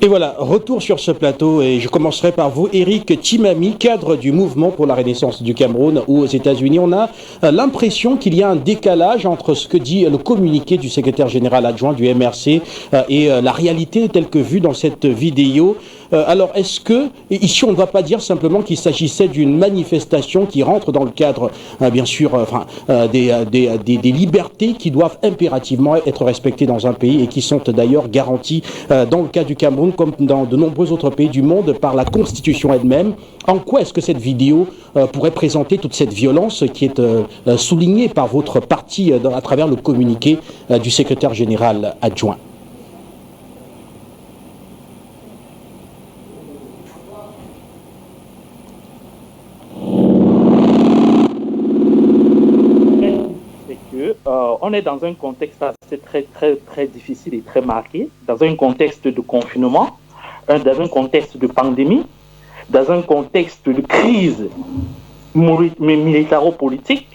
Et voilà, retour sur ce plateau et je commencerai par vous, Éric Timami, cadre du mouvement pour la renaissance du Cameroun, où aux États-Unis, on a l'impression qu'il y a un décalage entre ce que dit le communiqué du secrétaire général adjoint du MRC et la réalité telle que vue dans cette vidéo. Alors, est-ce que, ici, on ne va pas dire simplement qu'il s'agissait d'une manifestation qui rentre dans le cadre, bien sûr, des libertés qui doivent impérativement être respectées dans un pays et qui sont d'ailleurs garanties dans le cas du Cameroun comme dans de nombreux autres pays du monde par la Constitution elle-même. En quoi est-ce que cette vidéo pourrait présenter toute cette violence qui est soulignée par votre parti à travers le communiqué du secrétaire général adjoint? On est dans un contexte assez très difficile et très marqué, dans un contexte de confinement, dans un contexte de pandémie, dans un contexte de crise militaro-politique,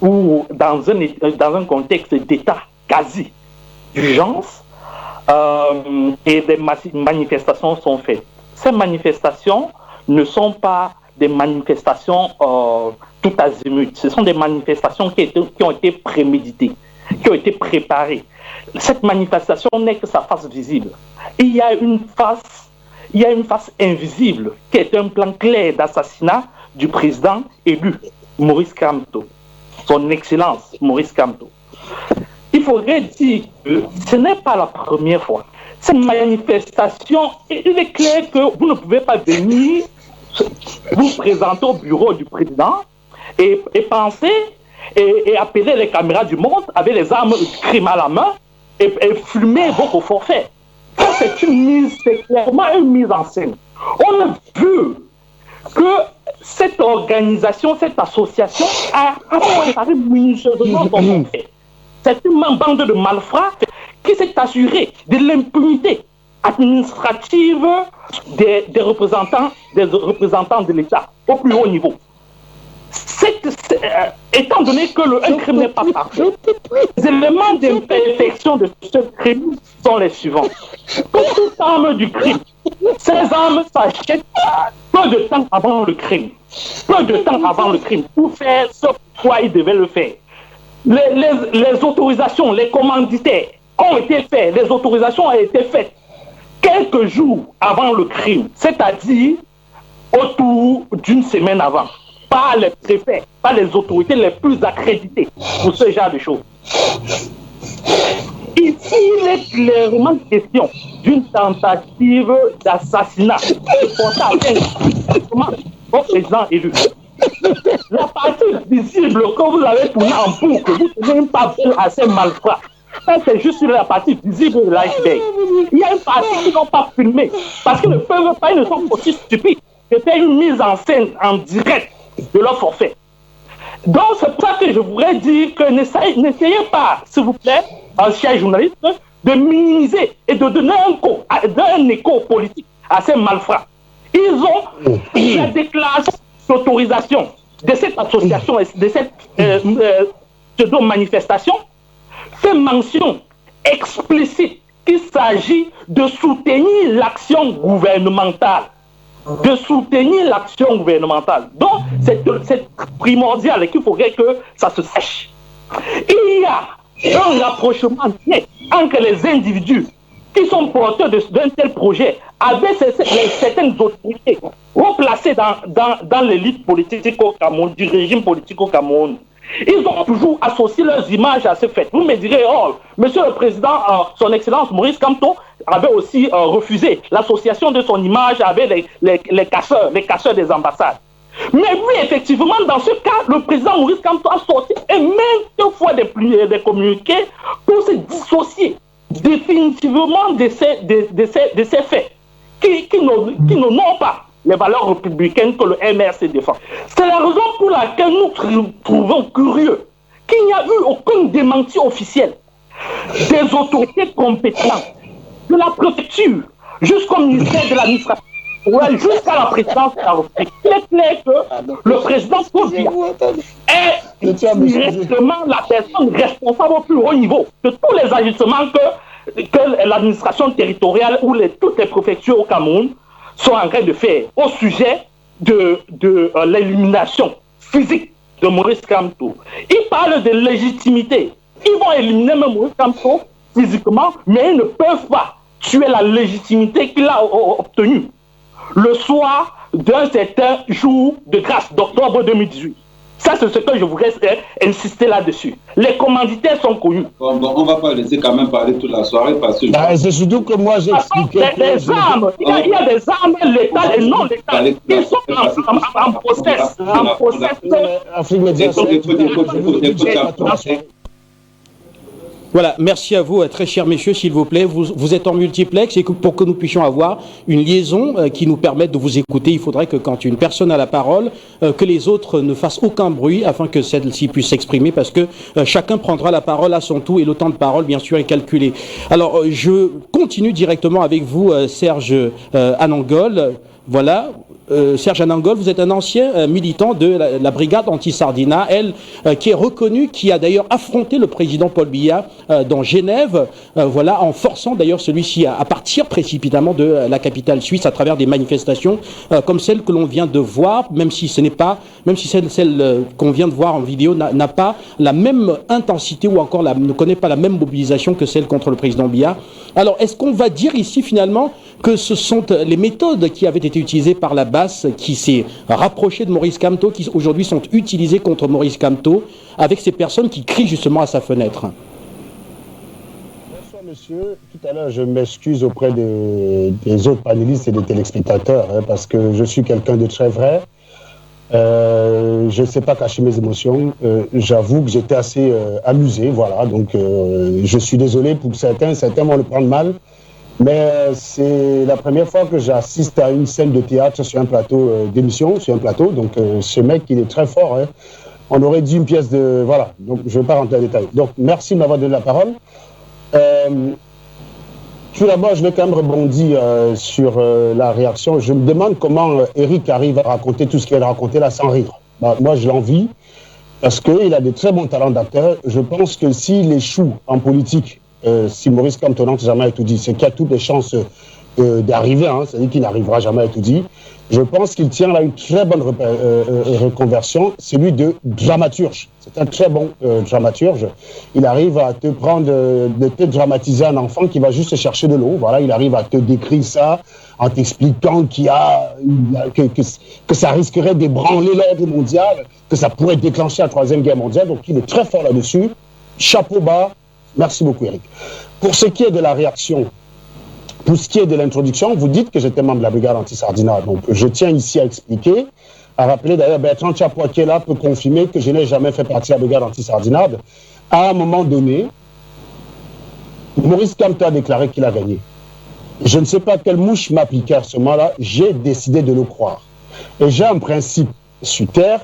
ou dans un contexte d'état quasi d'urgence, et des manifestations sont faites. Ces manifestations ne sont pas des manifestations tout azimut. Ce sont des manifestations qui ont été préméditées, qui ont été préparées. Cette manifestation n'est que sa face visible. Il y a une face invisible qui est un plan clair d'assassinat du président élu, Maurice Kamto, son Excellence Maurice Kamto. Il faudrait dire que ce n'est pas la première fois. Cette manifestation, il est clair que vous ne pouvez pas venir vous présenter au bureau du président et penser et appeler les caméras du monde avec les armes de crime à la main et filmer vos forfaits. Ça, c'est clairement une mise en scène. On a vu que cette organisation, cette association a préparé minutieusement son fait. C'est une bande de malfrats qui s'est assurée de l'impunité administrative des représentants de l'État au plus haut niveau. Étant donné que un crime n'est pas parfait, les éléments d'imperfection de ce crime sont les suivants. Pour toute arme du crime, ces armes s'achètent peu de temps avant le crime. Peu de temps avant le crime pour faire ce pourquoi ils devaient le faire. Les autorisations, les commanditaires ont été faits, les autorisations ont été faites quelques jours avant le crime, c'est-à-dire autour d'une semaine avant, par les préfets, par les autorités les plus accréditées pour ce genre de choses. Ici, il est clairement question d'une tentative d'assassinat au président élu. La partie visible que vous avez tournée en boucle, vous tenez une partie assez malfrat. Ça, c'est juste la partie visible de l'iceberg. Il y a une partie qui n'ont pas filmé parce qu'ils ne peuvent pas, ils ne sont pas aussi stupides de faire une mise en scène en direct de leur forfait. Donc, c'est pour ça que je voudrais dire que n'essayez pas, s'il vous plaît, chers journalistes, de minimiser et de donner un écho politique à ces malfrats. Ils ont la déclaration d'autorisation de cette association et de cette pseudo-manifestation fait mention explicite qu'il s'agit de soutenir l'action gouvernementale. De soutenir l'action gouvernementale. Donc, c'est primordial et qu'il faudrait que ça se sèche. Il y a un rapprochement net entre les individus qui sont porteurs d'un tel projet avec certaines autorités replacées dans l'élite politique au Cameroun, du régime politique au Cameroun. Ils ont toujours associé leurs images à ce fait. Vous me direz, oh, monsieur le président, son excellence Maurice Kamto avait aussi refusé l'association de son image avec les casseurs des ambassades. Mais oui, effectivement, dans ce cas, le président Maurice Kamto a sorti et maintes fois des communiqués pour se dissocier définitivement de ces faits qui n'ont pas les valeurs républicaines que le MRC défend. C'est la raison pour laquelle nous trouvons curieux qu'il n'y a eu aucun démenti officiel des autorités compétentes, de la préfecture jusqu'au ministère de l'administration, jusqu'à la présidence de la République. Il est clair que le président Kobia est directement la personne responsable au plus haut niveau de tous les ajustements que que l'administration territoriale ou toutes les préfectures au Cameroun sont en train de faire au sujet de l'élimination physique de Maurice Kamto. Ils parlent de légitimité. Ils vont éliminer même Maurice Kamto physiquement, mais ils ne peuvent pas tuer la légitimité qu'il a obtenue le soir d'un certain jour de grâce d'octobre 2018. Ça, c'est ce que je voudrais insister là-dessus. Les commanditaires sont connus. Bon, on ne va pas laisser quand même parler toute la soirée parce que... c'est surtout que moi, j'ai expliqué... Les armes, il y a des armes létales et non létales. Ils sont en process. Afrique Média, Voilà, merci à vous, très chers messieurs, s'il vous plaît. Vous êtes en multiplex et pour que nous puissions avoir une liaison qui nous permette de vous écouter, il faudrait que quand une personne a la parole, que les autres ne fassent aucun bruit afin que celle-ci puisse s'exprimer parce que chacun prendra la parole à son tour et le temps de parole, bien sûr, est calculé. Alors, je continue directement avec vous, Serge Anangol. Voilà. Serge Anangol, vous êtes un ancien militant de la brigade anti-Sardina, elle qui est reconnue, qui a d'ailleurs affronté le président Paul Biya dans Genève, voilà, en forçant d'ailleurs celui-ci à partir précipitamment de la capitale suisse à travers des manifestations comme celle que l'on vient de voir, même si ce n'est pas, même si celle qu'on vient de voir en vidéo n'a pas la même intensité ou encore ne connaît pas la même mobilisation que celle contre le président Biya. Alors, est-ce qu'on va dire ici finalement que ce sont les méthodes qui avaient été utilisées par la basse qui s'est rapprochée de Maurice Kamto, qui aujourd'hui sont utilisées contre Maurice Kamto, avec ces personnes qui crient justement à sa fenêtre? Bonsoir monsieur, tout à l'heure je m'excuse auprès des autres panélistes et des téléspectateurs, parce que je suis quelqu'un de très vrai. Je ne sais pas cacher mes émotions. J'avoue que j'étais assez amusé, voilà, donc je suis désolé pour certains vont le prendre mal. Mais c'est la première fois que j'assiste à une scène de théâtre sur un plateau d'émission, sur un plateau. Donc ce mec, il est très fort. Hein. On aurait dit une pièce de... Voilà, donc je ne vais pas rentrer en détail. Donc merci de m'avoir donné la parole. Tout d'abord, je vais quand même rebondir sur la réaction. Je me demande comment Eric arrive à raconter tout ce qu'il vient de raconter là sans rire. Bah, moi, je l'envie parce qu'il a de très bons talents d'acteur. Je pense que s'il échoue en politique, si Maurice Kamto n'a jamais tout dit, c'est qu'il a toutes les chances d'arriver, hein, c'est-à-dire qu'il n'arrivera jamais à tout dire. Je pense qu'il tient là une très bonne reconversion, celui de dramaturge. C'est un très bon dramaturge. Il arrive à te prendre, de te dramatiser un enfant qui va juste chercher de l'eau. Voilà, il arrive à te décrire ça en t'expliquant qu'il y a, que ça risquerait d'ébranler l'ordre mondial, que ça pourrait déclencher la Troisième Guerre mondiale. Donc il est très fort là-dessus. Chapeau bas. Merci beaucoup, Eric. Pour ce qui est de la réaction, pour ce qui est de l'introduction, vous dites que j'étais membre de la brigade anti-Sardina. Donc, je tiens ici à expliquer, à rappeler d'ailleurs, Bertrand Chapois qui est là peut confirmer que je n'ai jamais fait partie de la brigade anti-Sardina. À un moment donné, Maurice Kamto a déclaré qu'il a gagné. Je ne sais pas quelle mouche m'appliquait à ce moment-là, j'ai décidé de le croire. Et j'ai un principe sur Terre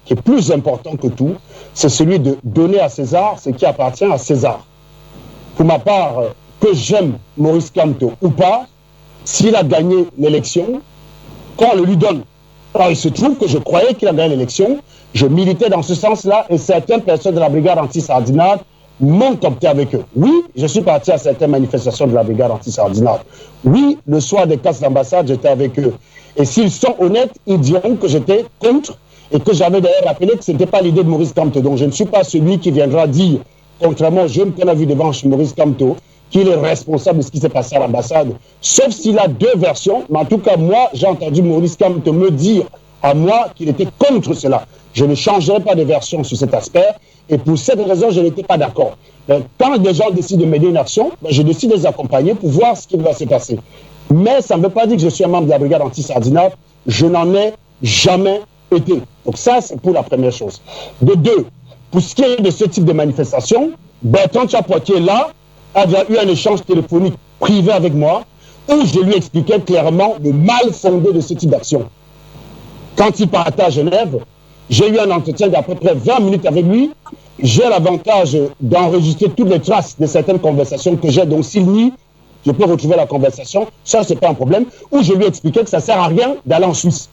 qui est plus important que tout, c'est celui de donner à César ce qui appartient à César. Pour ma part, que j'aime Maurice Kamto ou pas, s'il a gagné l'élection, qu'on le lui donne. Alors il se trouve que je croyais qu'il a gagné l'élection, je militais dans ce sens-là et certaines personnes de la brigade anti-Sardinade m'ont opté avec eux. Oui, je suis parti à certaines manifestations de la brigade anti-Sardinade. Oui, le soir des casses d'ambassade, j'étais avec eux. Et s'ils sont honnêtes, ils diront que j'étais contre et que j'avais d'ailleurs rappelé que ce n'était pas l'idée de Maurice Kamto. Donc je ne suis pas celui qui viendra dire, contrairement aux jeunes qu'on a vu devant Maurice Kamto, qu'il est responsable de ce qui s'est passé à l'ambassade, sauf s'il a deux versions. Mais en tout cas, moi, j'ai entendu Maurice Kamto me dire à moi qu'il était contre cela. Je ne changerai pas de version sur cet aspect, et pour cette raison, je n'étais pas d'accord. Quand des gens décident de m'aider une action, je décide de les accompagner pour voir ce qui va se passer. Mais ça ne veut pas dire que je suis un membre de la brigade anti-Sardinade, je n'en ai jamais été. Donc ça, c'est pour la première chose. De deux, pour ce qui est de ce type de manifestation, Bertrand Chapois qui est là, a déjà eu un échange téléphonique privé avec moi, où je lui expliquais clairement le mal fondé de ce type d'action. Quand il partait à Genève, j'ai eu un entretien d'à peu près 20 minutes avec lui. J'ai l'avantage d'enregistrer toutes les traces de certaines conversations que j'ai. Donc s'il nie, je peux retrouver la conversation. Ça, c'est pas un problème. Où je lui expliquais que ça sert à rien d'aller en Suisse.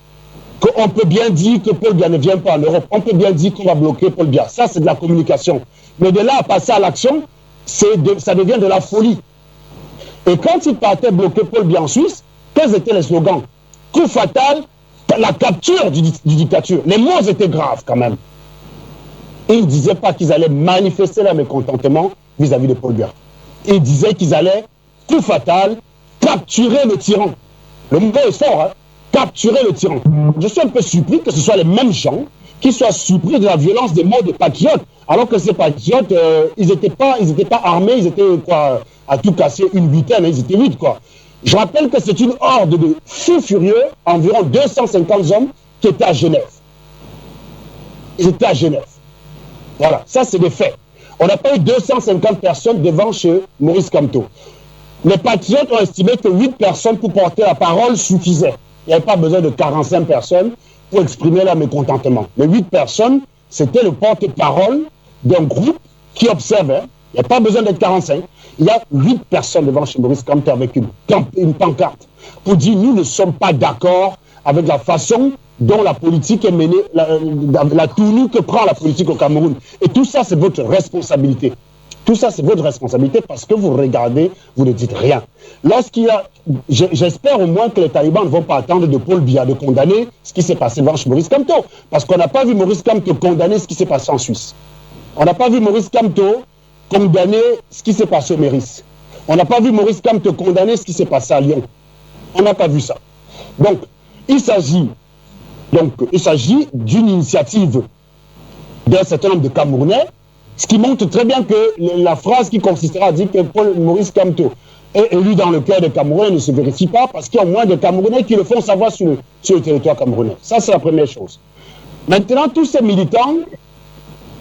Qu'on peut bien dire que Paul Biya ne vient pas en Europe. On peut bien dire qu'on va bloquer Paul Biya. Ça, c'est de la communication. Mais de là à passer à l'action, ça devient de la folie. Et quand il partait bloquer Paul Biya en Suisse, quels étaient les slogans? Coup fatal, la capture du dictature. Les mots étaient graves quand même. Ils ne disaient pas qu'ils allaient manifester leur mécontentement vis-à-vis de Paul Biya. Ils disaient qu'ils allaient, coup fatal, capturer le tyran. Le mot est fort, hein? Capturer le tyran. Je suis un peu surpris que ce soit les mêmes gens qui soient surpris de la violence des mots des patriotes, alors que ces patriotes, ils n'étaient pas armés, ils étaient quoi, à tout casser une huitaine, ils étaient 8 quoi. Je rappelle que c'est une horde de fous furieux, environ 250 hommes, qui étaient à Genève. Ils étaient à Genève. Voilà, ça c'est des faits. On n'a pas eu 250 personnes devant chez Maurice Kamto. Les patriotes ont estimé que 8 personnes pour porter la parole suffisaient. Il n'y avait pas besoin de 45 personnes pour exprimer leur mécontentement. Les 8 personnes, c'était le porte-parole d'un groupe qui observait. Il n'y a pas besoin d'être 45. Il y a 8 personnes devant chez Maurice Kamto avec une pancarte pour dire nous ne sommes pas d'accord avec la façon dont la politique est menée, la tournure que prend la politique au Cameroun. Et tout ça, c'est votre responsabilité. Tout ça, c'est votre responsabilité parce que vous regardez, vous ne dites rien. Lorsqu'il y a... J'espère au moins que les talibans ne vont pas attendre de Paul Biya de condamner ce qui s'est passé devant Maurice Kamto. Parce qu'on n'a pas vu Maurice Kamto condamner ce qui s'est passé en Suisse. On n'a pas vu Maurice Kamto condamner ce qui s'est passé au Méris. On n'a pas vu Maurice Kamto condamner ce qui s'est passé à Lyon. On n'a pas vu ça. Donc, il s'agit d'une initiative d'un certain nombre de Camerounais, ce qui montre très bien que la phrase qui consistera à dire que Maurice Kamto est élu dans le cœur des Camerounais ne se vérifie pas parce qu'il y a moins de Camerounais qui le font savoir sur le territoire camerounais. Ça, c'est la première chose. Maintenant, tous ces militants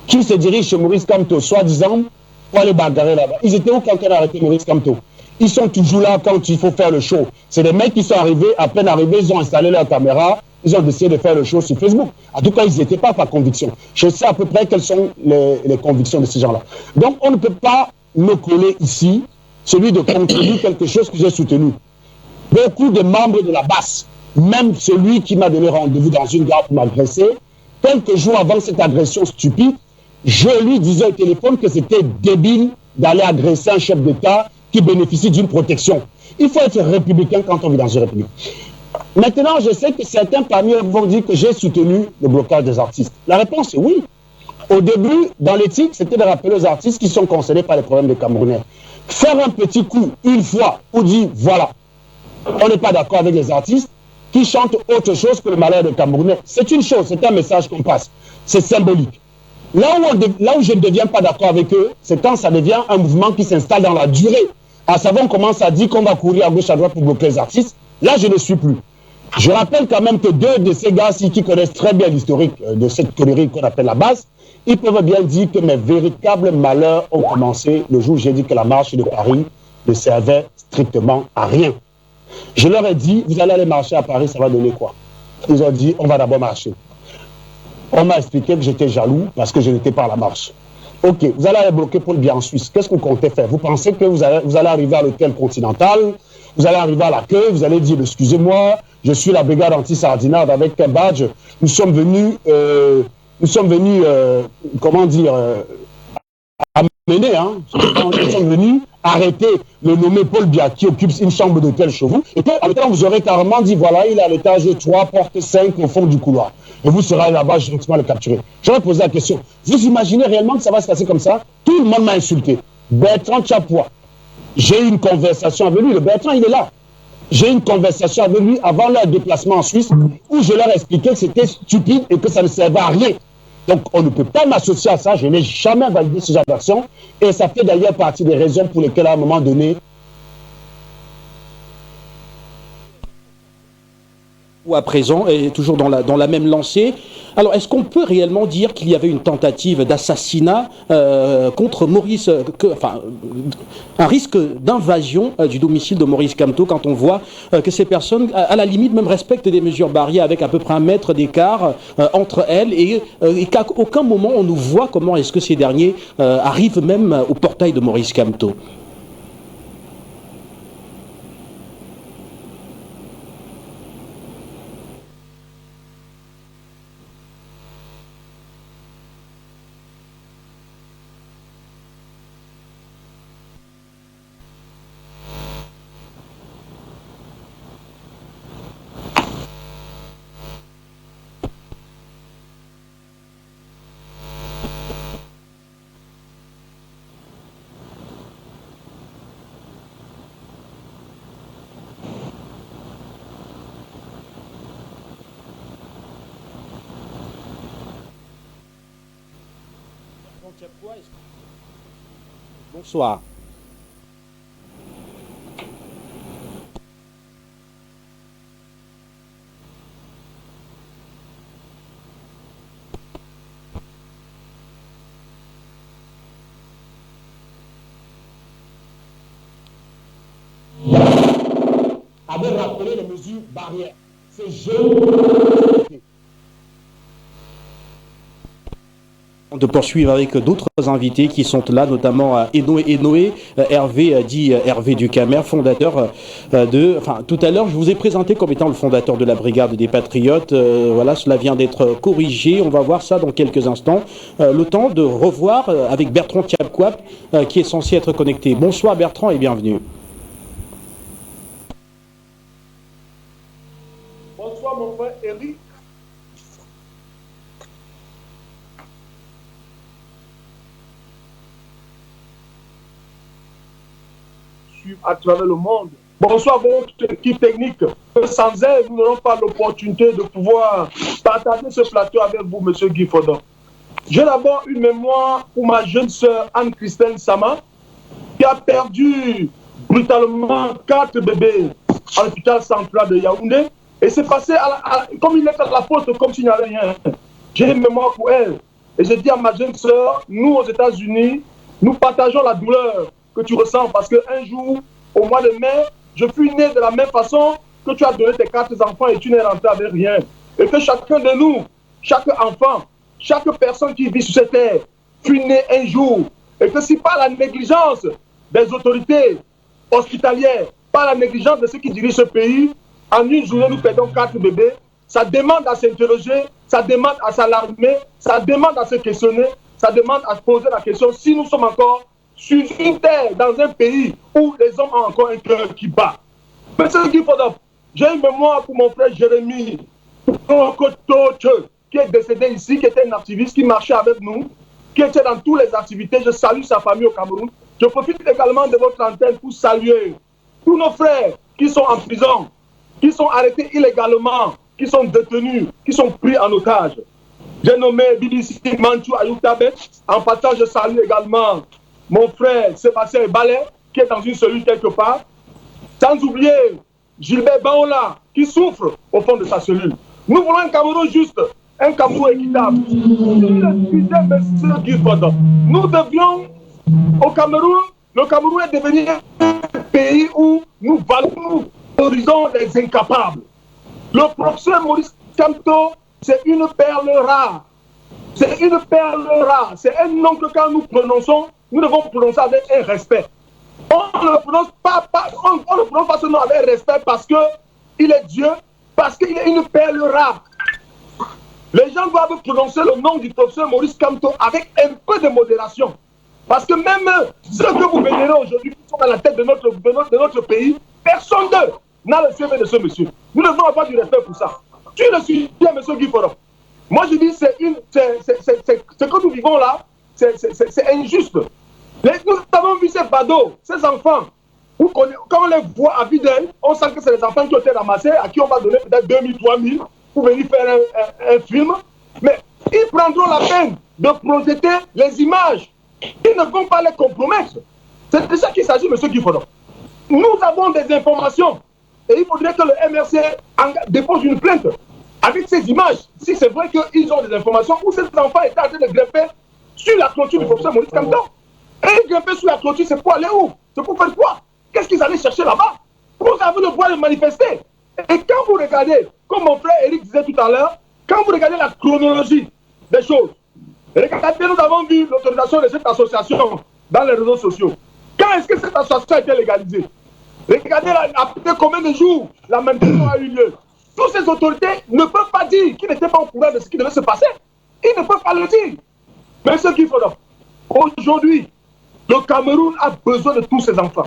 qui se dirigent chez Maurice Kamto, soi-disant, pour aller bagarrer là-bas, ils étaient où quand on a arrêté Maurice Kamto? Ils sont toujours là quand il faut faire le show. C'est des mecs qui sont arrivés, à peine arrivés, ils ont installé leur caméra, ils ont décidé de faire le show sur Facebook. En tout cas, ils n'y étaient pas par conviction. Je sais à peu près quelles sont les convictions de ces gens-là. Donc, on ne peut pas me coller ici celui de contribuer quelque chose que j'ai soutenu. Beaucoup de membres de la base, même celui qui m'a donné rendez-vous dans une gare pour m'agresser, quelques jours avant cette agression stupide, je lui disais au téléphone que c'était débile d'aller agresser un chef d'État qui bénéficie d'une protection. Il faut être républicain quand on vit dans une république. Maintenant, je sais que certains parmi eux vont dire que j'ai soutenu le blocage des artistes. La réponse est oui. Au début, dans l'éthique, c'était de rappeler aux artistes qui sont concernés par les problèmes des Camerounais. Faire un petit coup, une fois, pour dire, voilà, on n'est pas d'accord avec les artistes qui chantent autre chose que le malheur des Camerounais. C'est une chose, c'est un message qu'on passe. C'est symbolique. Là où je ne deviens pas d'accord avec eux, c'est quand ça devient un mouvement qui s'installe dans la durée. À savoir, on commence à dire qu'on va courir à gauche à droite pour bloquer les artistes. Là, je ne suis plus. Je rappelle quand même que 2 de ces gars-ci qui connaissent très bien l'historique de cette connerie qu'on appelle la base, ils peuvent bien dire que mes véritables malheurs ont commencé le jour où j'ai dit que la marche de Paris ne servait strictement à rien. Je leur ai dit, vous allez aller marcher à Paris, ça va donner quoi? Ils ont dit, on va d'abord marcher. On m'a expliqué que j'étais jaloux parce que je n'étais pas à la marche. Ok, vous allez aller bloquer Paul Biya en Suisse. Qu'est-ce que vous comptez faire? Vous pensez que vous allez arriver à l'hôtel Continental, vous allez arriver à l'accueil, vous allez dire, excusez-moi, je suis la brigade anti-sardinade avec un badge. Nous sommes venus comment dire, amener, hein. Nous sommes venus arrêter le nommé Paul Biya qui occupe une chambre d'hôtel chez vous. Et puis, en même temps, vous aurez carrément dit, voilà, il est à l'étage 3, porte 5 au fond du couloir. Et vous serez là-bas, gentiment le capturer. J'aurais posé la question, vous imaginez réellement que ça va se passer comme ça? Tout le monde m'a insulté. Bertrand Tchapois, j'ai eu une conversation avec lui, le Bertrand, il est là. J'ai eu une conversation avec lui avant leur déplacement en Suisse où je leur ai expliqué que c'était stupide et que ça ne servait à rien. Donc, on ne peut pas m'associer à ça. Je n'ai jamais validé ce genre d'action. Et ça fait d'ailleurs partie des raisons pour lesquelles, à un moment donné, ou à présent, et toujours dans la même lancée. Alors, est-ce qu'on peut réellement dire qu'il y avait une tentative d'assassinat contre Maurice, un risque d'invasion du domicile de Maurice Kamto quand on voit que ces personnes, à la limite, même respectent des mesures barrières avec à peu près 1 mètre d'écart entre elles et qu'à aucun moment on nous voit comment est-ce que ces derniers arrivent même au portail de Maurice Kamto? Bonsoir. Avait rappelé les mesures barrières. Ces jeunes... De poursuivre avec d'autres invités qui sont là, notamment Enoé, Hervé, dit Hervé Ducamer, fondateur tout à l'heure, je vous ai présenté comme étant le fondateur de la Brigade des Patriotes. Voilà, cela vient d'être corrigé. On va voir ça dans quelques instants. Le temps de revoir avec Bertrand Tchapkwap, qui est censé être connecté. Bonsoir Bertrand et bienvenue. Bonsoir mon frère Eric. À travers le monde. Bonsoir votre équipe technique. Sans elle, nous n'aurons pas l'opportunité de pouvoir partager ce plateau avec vous, monsieur Guy Fodon. J'ai d'abord une mémoire pour ma jeune sœur Anne-Christine Sama, qui a perdu brutalement 4 bébés à l'hôpital central de Yaoundé. Et c'est passé comme il est à la poste, comme s'il n'y avait rien. J'ai une mémoire pour elle. Et je dis à ma jeune sœur, nous aux États-Unis, nous partageons la douleur que tu ressens, parce qu'un jour, au mois de mai, je fus né de la même façon que tu as donné tes 4 enfants et tu n'es rentré avec rien. Et que chacun de nous, chaque enfant, chaque personne qui vit sur cette terre, fut né un jour. Et que si par la négligence des autorités hospitalières, par la négligence de ceux qui dirigent ce pays, en une journée nous perdons 4 bébés, ça demande à s'interroger, ça demande à s'alarmer, ça demande à se questionner, ça demande à se poser la question si nous sommes encore sur une terre, dans un pays où les hommes ont encore un cœur qui bat. Monsieur Guy Fodon, j'ai une mémoire pour mon frère Jérémy, qui est décédé ici, qui était un activiste, qui marchait avec nous, qui était dans toutes les activités. Je salue sa famille au Cameroun. Je profite également de votre antenne pour saluer tous nos frères qui sont en prison, qui sont arrêtés illégalement, qui sont détenus, qui sont pris en otage. J'ai nommé BBC Manchou Ayoutabe. En passant, je salue également mon frère Sébastien Ballet, qui est dans une cellule quelque part. Sans oublier Gilbert Baola, qui souffre au fond de sa cellule. Nous voulons un Cameroun juste, un Cameroun équitable. Nous devions, au Cameroun, le Cameroun est devenu un pays où nous valorisons les incapables. Le professeur Maurice Kamto, c'est une perle rare. C'est une perle rare. C'est un nom que quand nous prononçons, nous devons prononcer avec un respect. On ne prononce pas ce nom avec respect parce qu'il est Dieu, parce qu'il est une perle rare. Les gens doivent prononcer le nom du professeur Maurice Kamto avec un peu de modération. Parce que même ceux que vous vénérez aujourd'hui, qui sont à la tête de notre pays, personne d'eux n'a le CV de ce monsieur. Nous devons avoir du respect pour ça. Tu le suis bien, monsieur Guy Fodon. Moi, je dis, ce que nous vivons là, c'est injuste. Nous avons vu ces badauds, ces enfants, où quand on les voit à Videl, on sent que c'est les enfants qui ont été ramassés, à qui on va donner peut-être 2000, 3000 pour venir faire un film. Mais ils prendront la peine de projeter les images. Ils ne vont pas les compromettre. C'est de ça qu'il s'agit, M. Guy Fodon. Nous avons des informations et il faudrait que le MRC dépose une plainte avec ces images. Si c'est vrai qu'ils ont des informations où ces enfants étaient en train de grimper sur la clôture du professeur Maurice Kamto. Et ils grimpaient sur la clôture, c'est pour aller où? C'est pour faire quoi? Qu'est-ce qu'ils allaient chercher là-bas? Vous avez le droit de manifester. Et quand vous regardez, comme mon frère Eric disait tout à l'heure, quand vous regardez la chronologie des choses, regardez, nous avons vu l'autorisation de cette association dans les réseaux sociaux. Quand est-ce que cette association a été légalisée? Regardez après combien de jours la manifestation a eu lieu. Toutes ces autorités ne peuvent pas dire qu'ils n'étaient pas au courant de ce qui devait se passer. Ils ne peuvent pas le dire. Mais ce qu'il faut, aujourd'hui, le Cameroun a besoin de tous ses enfants.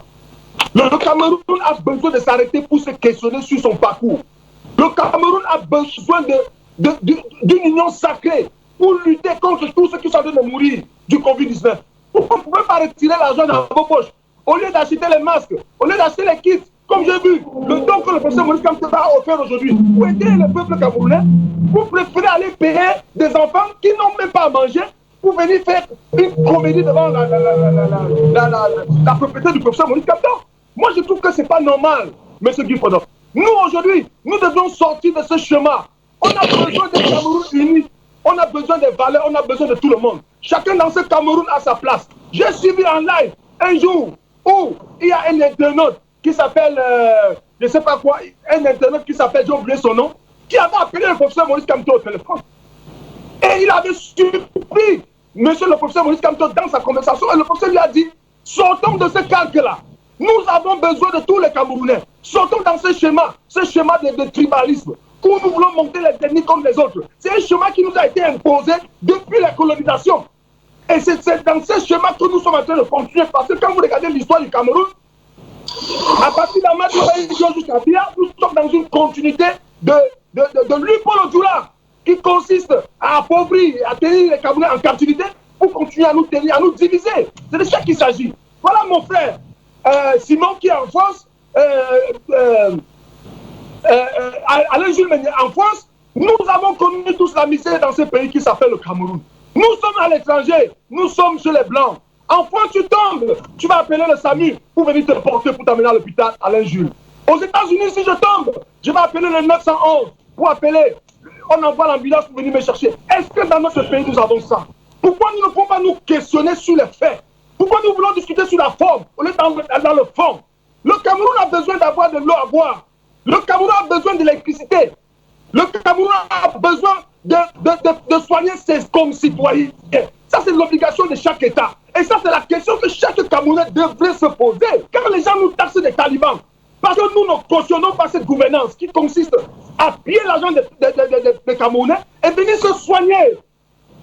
Le Cameroun a besoin de s'arrêter pour se questionner sur son parcours. Le Cameroun a besoin d'une union sacrée pour lutter contre tous ceux qui sont en train de mourir du Covid-19. Vous ne pouvez pas retirer l'argent dans vos poches. Au lieu d'acheter les masques, au lieu d'acheter les kits, comme j'ai vu, le don que le professeur Maurice Kamto a offert aujourd'hui, pour aider le peuple camerounais, vous préférez aller payer des enfants qui n'ont même pas à manger pour venir faire une comédie devant la propriété du professeur Maurice Kamto. Moi, je trouve que ce n'est pas normal, M. Guy Fodor. Nous, aujourd'hui, nous devons sortir de ce chemin. On a besoin d'un Cameroun uni. On a besoin des valeurs, on a besoin de tout le monde. Chacun dans ce Cameroun a sa place. J'ai suivi en live un jour où il y a un internaute qui s'appelle, je ne sais pas quoi, un internaute qui s'appelle, j'ai oublié son nom, qui avait appelé le professeur Maurice Kamto au téléphone. Et il avait surpris monsieur le professeur Maurice Kamto dans sa conversation. Et le professeur lui a dit, sortons de ce calque-là. Nous avons besoin de tous les Camerounais. Sortons dans ce schéma de tribalisme, où nous voulons monter les techniques comme les autres. C'est un schéma qui nous a été imposé depuis la colonisation. Et c'est dans ce schéma que nous sommes en train de continuer. Parce que quand vous regardez l'histoire du Cameroun, à partir d'Amadou jusqu'à Bia, nous sommes dans une continuité de l'Upolo Djoula, qui consiste à appauvrir et à tenir les Camerounais en captivité pour continuer à nous tenir, à nous diviser. C'est de ça qu'il s'agit. Voilà mon frère Simon qui est en France, Alain Jules Meunier en France. Nous avons connu tous la misère dans ce pays qui s'appelle le Cameroun. Nous sommes à l'étranger, nous sommes chez les Blancs. En France, tu tombes, tu vas appeler le SAMU pour venir te porter, pour t'amener à l'hôpital, Alain Jules. Aux États-Unis, si je tombe, je vais appeler le 911 pour appeler. On envoie l'ambulance pour venir me chercher. Est-ce que dans notre pays, nous avons ça? Pourquoi nous ne pouvons pas nous questionner sur les faits? Pourquoi nous voulons discuter sur la forme au lieu dans le fond? Le Cameroun a besoin d'avoir de l'eau à boire. Le Cameroun a besoin d'électricité. Le Cameroun a besoin de soigner ses concitoyens. Ça, c'est l'obligation de chaque État. Et ça, c'est la question que chaque Camerounais devrait se poser. Quand les gens nous taxent des talibans, parce que nous ne cautionnons pas cette gouvernance qui consiste à piller l'argent des Camerounais et venir se soigner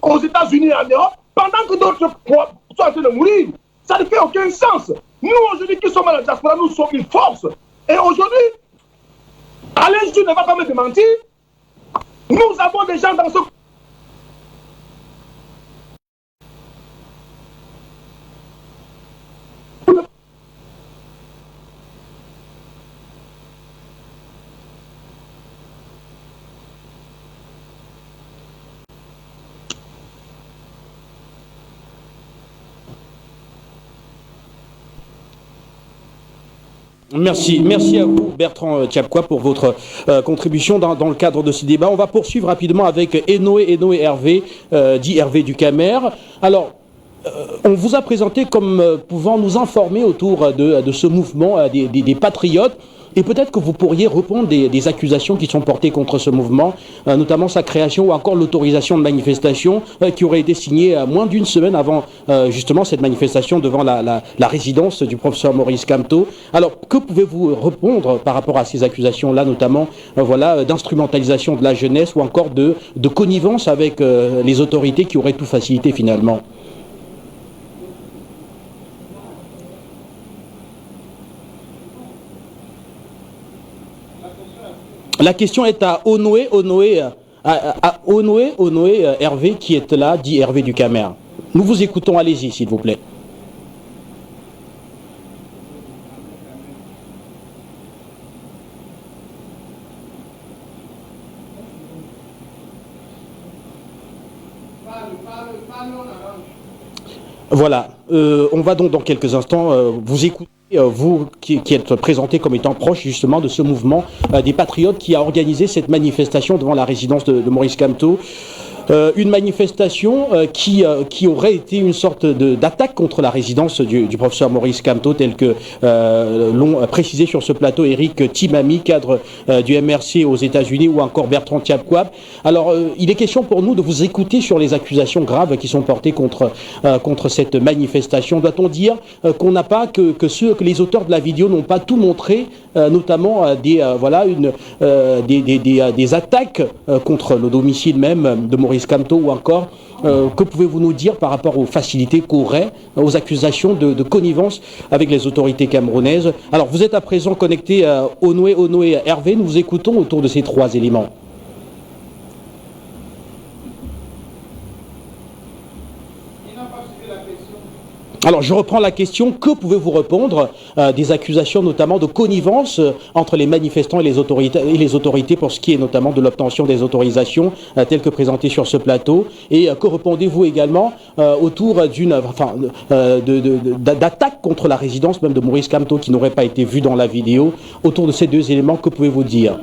aux États-Unis et en Europe pendant que d'autres sont en train de mourir. Ça ne fait aucun sens. Nous, aujourd'hui, qui sommes à la diaspora, nous sommes une force. Et aujourd'hui, Alain Jules ne va pas me démentir. Nous avons des gens dans ce... Merci à vous, Bertrand Tchapkoua, pour votre contribution dans le cadre de ce débat. On va poursuivre rapidement avec Enoé Hervé, dit Hervé du Camer. Alors, on vous a présenté comme pouvant nous informer autour de ce mouvement des patriotes. Et peut-être que vous pourriez répondre des accusations qui sont portées contre ce mouvement, notamment sa création ou encore l'autorisation de manifestation qui aurait été signée moins d'une semaine avant justement cette manifestation devant la résidence du professeur Maurice Kamto. Alors, que pouvez-vous répondre par rapport à ces accusations-là, notamment d'instrumentalisation de la jeunesse ou encore de connivence avec les autorités qui auraient tout facilité finalement? La question est à Enoé Hervé qui est là, dit Hervé du Camer. Nous vous écoutons, allez-y s'il vous plaît. Voilà, on va donc dans quelques instants vous écouter. Vous qui êtes présenté comme étant proche justement de ce mouvement des patriotes qui a organisé cette manifestation devant la résidence de Maurice Kamto. Une manifestation qui aurait été une sorte d'attaque contre la résidence du professeur Maurice Kamto, tel que l'ont précisé sur ce plateau Éric Timamy, cadre du MRC aux États-Unis, ou encore Bertrand Tchapkoua. Alors, il est question pour nous de vous écouter sur les accusations graves qui sont portées contre cette manifestation. Doit-on dire qu'on n'a pas que les auteurs de la vidéo n'ont pas tout montré, notamment des attaques contre le domicile même de Maurice Kamto, ou encore que pouvez-vous nous dire par rapport aux facilités qu'auraient, aux accusations de connivence avec les autorités camerounaises? Alors vous êtes à présent connecté à Enoé Hervé, nous vous écoutons autour de ces trois éléments. Alors, je reprends la question. Que pouvez-vous répondre des accusations, notamment de connivence entre les manifestants et les autorités pour ce qui est notamment de l'obtention des autorisations telles que présentées sur ce plateau? Et que répondez-vous également autour d'une d'attaque contre la résidence même de Maurice Kamto qui n'aurait pas été vue dans la vidéo? Autour de ces deux éléments, que pouvez-vous dire?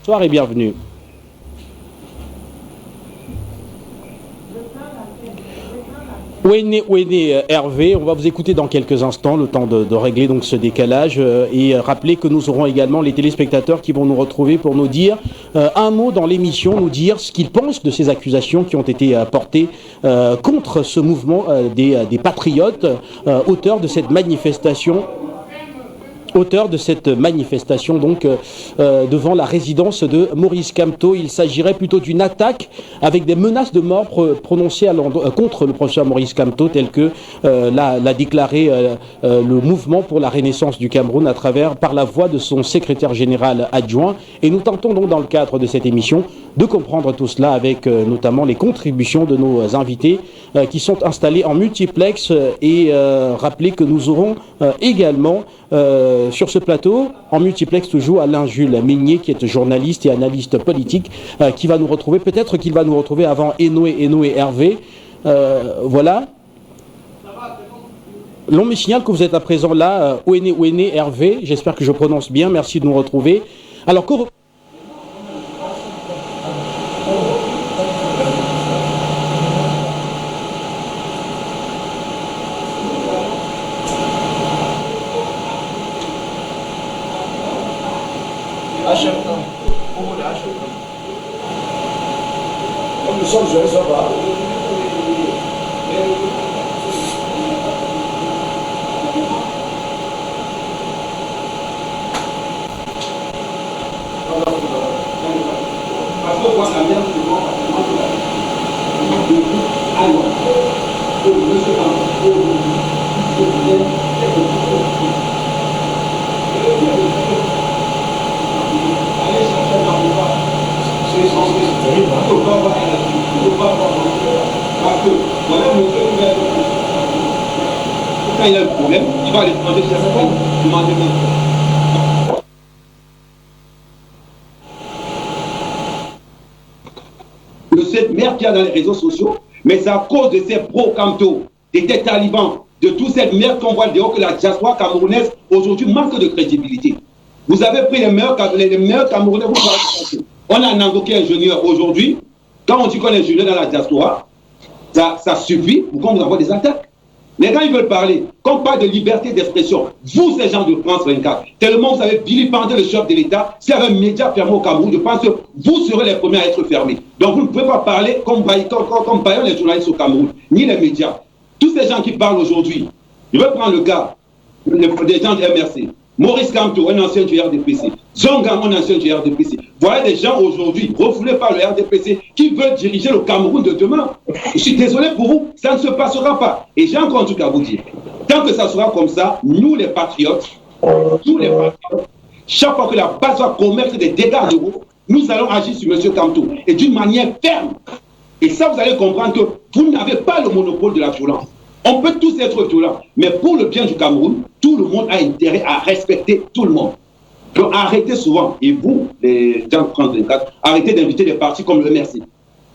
Bonsoir et bienvenue. Ouéné Hervé, on va vous écouter dans quelques instants, le temps de régler donc ce décalage et rappeler que nous aurons également les téléspectateurs qui vont nous retrouver pour nous dire un mot dans l'émission, nous dire ce qu'ils pensent de ces accusations qui ont été portées contre ce mouvement des patriotes, auteurs de cette manifestation. Donc devant la résidence de Maurice Kamto. Il s'agirait plutôt d'une attaque avec des menaces de mort prononcées contre le professeur Maurice Kamto, tel que l'a déclaré le mouvement pour la renaissance du Cameroun par la voix de son secrétaire général adjoint. Et nous tentons donc dans le cadre de cette émission de comprendre tout cela avec notamment les contributions de nos invités qui sont installés en multiplex et rappeler que nous aurons également sur ce plateau, en multiplex toujours, Alain-Jules Migné, qui est journaliste et analyste politique, qui va nous retrouver, peut-être qu'il va nous retrouver avant Eno et Hervé. Voilà. L'on me signale que vous êtes à présent là, Ouéné Hervé, j'espère que je prononce bien, merci de nous retrouver. Alors, nous sommes jeunes, ça va. Quand il y a un problème, il va à l'étranger chercher demander même. Cette merde qu'il y a dans les réseaux sociaux, mais c'est à cause de ces pro-Kamto, des talibans, de toute cette merde qu'on voit dehors que la diaspora camerounaise aujourd'hui manque de crédibilité. Vous avez pris les meilleurs Camerounais, on a invoqué un ingénieur aujourd'hui. Quand on dit qu'on est ingénieur dans la diaspora, ça suffit pour qu'on vous envoie des attaques. Les gens, ils veulent parler. Quand on parle de liberté d'expression, vous, ces gens de France 24, tellement vous avez vilipendé le chef de l'État, s'il y avait un média fermé au Cameroun, je pense que vous serez les premiers à être fermés. Donc vous ne pouvez pas parler comme Bayon les journalistes au Cameroun, ni les médias. Tous ces gens qui parlent aujourd'hui, je vais prendre le cas des gens de MRC. Maurice Kamto, un ancien du RDPC. Zongang, un ancien du RDPC. Voilà des gens aujourd'hui, refoulés par le RDPC, qui veulent diriger le Cameroun de demain. Je suis désolé pour vous, ça ne se passera pas. Et j'ai encore un truc à vous dire. Tant que ça sera comme ça, nous les patriotes, chaque fois que la base va commettre des dégâts de vous, nous allons agir sur M. Kamto. Et d'une manière ferme. Et ça, vous allez comprendre que vous n'avez pas le monopole de la violence. On peut tous être violents, mais pour le bien du Cameroun, tout le monde a intérêt à respecter tout le monde. Donc arrêtez souvent, et vous, les gens de France 24, arrêtez d'inviter des partis comme le MRC.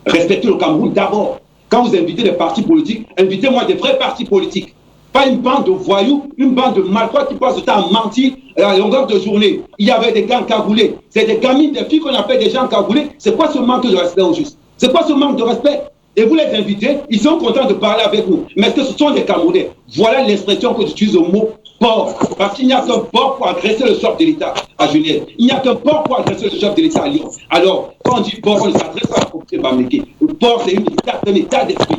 Respectez le Cameroun d'abord. Quand vous invitez des partis politiques, invitez-moi des vrais partis politiques. Pas une bande de voyous, une bande de malfrats qui passent le temps à mentir à longueur de journée. Il y avait des gars cagoulés. C'est des gamines, des filles qu'on appelle des gens cagoulés. C'est quoi ce manque de respect au juste? C'est quoi ce manque de respect? Et vous les invitez, ils sont contents de parler avec nous. Mais est-ce que ce sont des Camerounais? Voilà l'expression que j'utilise au mot port. Parce qu'il n'y a qu'un port pour agresser le chef de l'État à Genève. Il n'y a qu'un port pour agresser le chef de l'État à Lyon. Alors, quand on dit port, on s'adresse à la propriété Bameke. Le port, c'est un état d'esprit.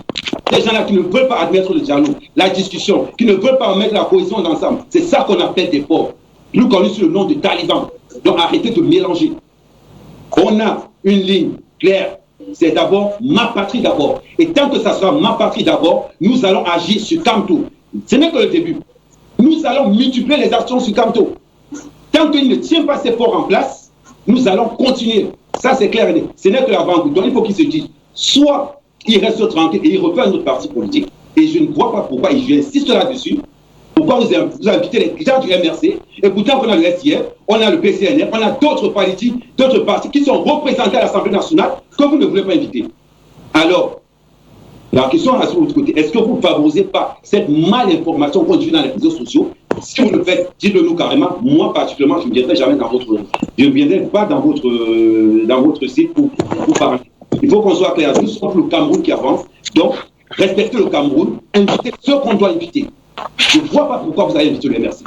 Ces gens-là qui ne veulent pas admettre le dialogue, la discussion, qui ne veulent pas mettre la cohésion d'ensemble. C'est ça qu'on appelle des ports. Nous connaissons sous le nom de talibans. Donc arrêtez de mélanger. On a une ligne claire. C'est d'abord ma patrie d'abord. Et tant que ça sera ma patrie d'abord, nous allons agir sur Kamto. Ce n'est que le début. Nous allons multiplier les actions sur Kamto. Tant qu'il ne tient pas ces ports en place, nous allons continuer. Ça, c'est clair. Ce n'est que l'avant-goût. Donc il faut qu'il se dise, soit il reste tranquille et il refait un autre parti politique. Et je ne vois pas pourquoi, et j'insiste là-dessus, pourquoi vous invitez les gens du MRC, et pourtant on a le SIF, on a le PCNR, on a d'autres partis qui sont représentés à l'Assemblée nationale que vous ne voulez pas inviter. Alors, la question est sur l'autre côté. Est-ce que vous ne favorisez pas cette malinformation qu'on diffuse dans les réseaux sociaux? Si vous le faites, dites-le nous carrément. Moi, particulièrement, je ne viendrai jamais je ne viendrai pas dans votre site pour parler. Il faut qu'on soit clair. Nous sommes le Cameroun qui avance. Donc, respectez le Cameroun, invitez ceux qu'on doit inviter. Je ne vois pas pourquoi vous allez inviter le MRC.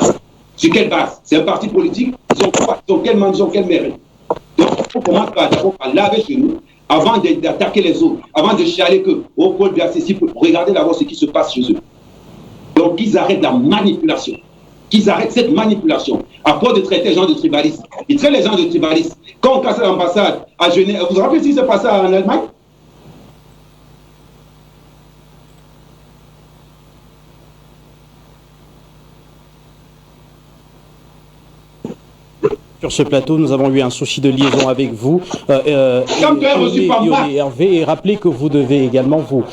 Sur quelle base? C'est un parti politique. Ils ont quoi? Ils ont quel mandat? Ils ont quel mérite? Donc, on commence d'abord par laver chez nous, avant d'attaquer les autres, avant de chialer que au pôle bien accessible, regardez d'abord ce qui se passe chez eux. Donc, qu'ils arrêtent la manipulation. Qu'ils arrêtent cette manipulation. À part de traiter les gens de tribalistes. Ils traitent les gens de tribalistes. Quand on casse l'ambassade à Genève, vous vous rappelez ce qui s'est passé en Allemagne? Sur ce plateau, nous avons eu un souci de liaison avec vous. Hervé, et rappelez que vous devez également vous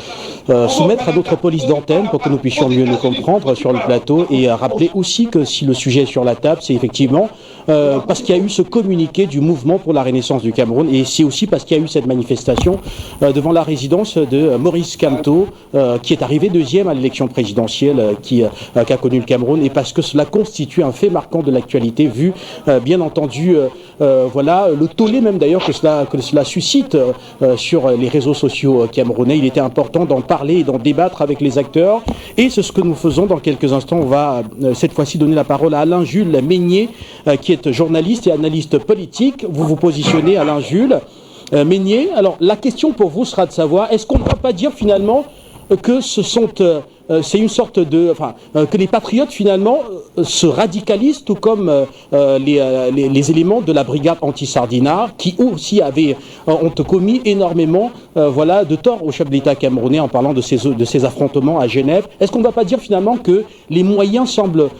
soumettre à d'autres polices d'antenne pour que nous puissions mieux nous comprendre sur le plateau, et rappeler aussi que si le sujet est sur la table, c'est effectivement parce qu'il y a eu ce communiqué du mouvement pour la renaissance du Cameroun, et c'est aussi parce qu'il y a eu cette manifestation devant la résidence de Maurice Kamto, qui est arrivé deuxième à l'élection présidentielle qu'a connue le Cameroun, et parce que cela constitue un fait marquant de l'actualité, vu bien entendu voilà, le tollé même d'ailleurs que cela suscite sur les réseaux sociaux camerounais. Il était important d'en parler et d'en débattre avec les acteurs, et c'est ce que nous faisons dans quelques instants. On va cette fois-ci donner la parole à Alain-Jules Meignet, qui est journaliste et analyste politique. Vous vous positionnez, Alain-Jules Meignet. Alors la question pour vous sera de savoir, est-ce qu'on ne va pas dire finalement que c'est une sorte de, que les patriotes finalement se radicalisent, tout comme les éléments de la brigade anti-Sardinard, qui aussi ont commis énormément de tort au chef de l'État camerounais en parlant de ces affrontements à Genève. Est-ce qu'on ne va pas dire finalement que les moyens semblent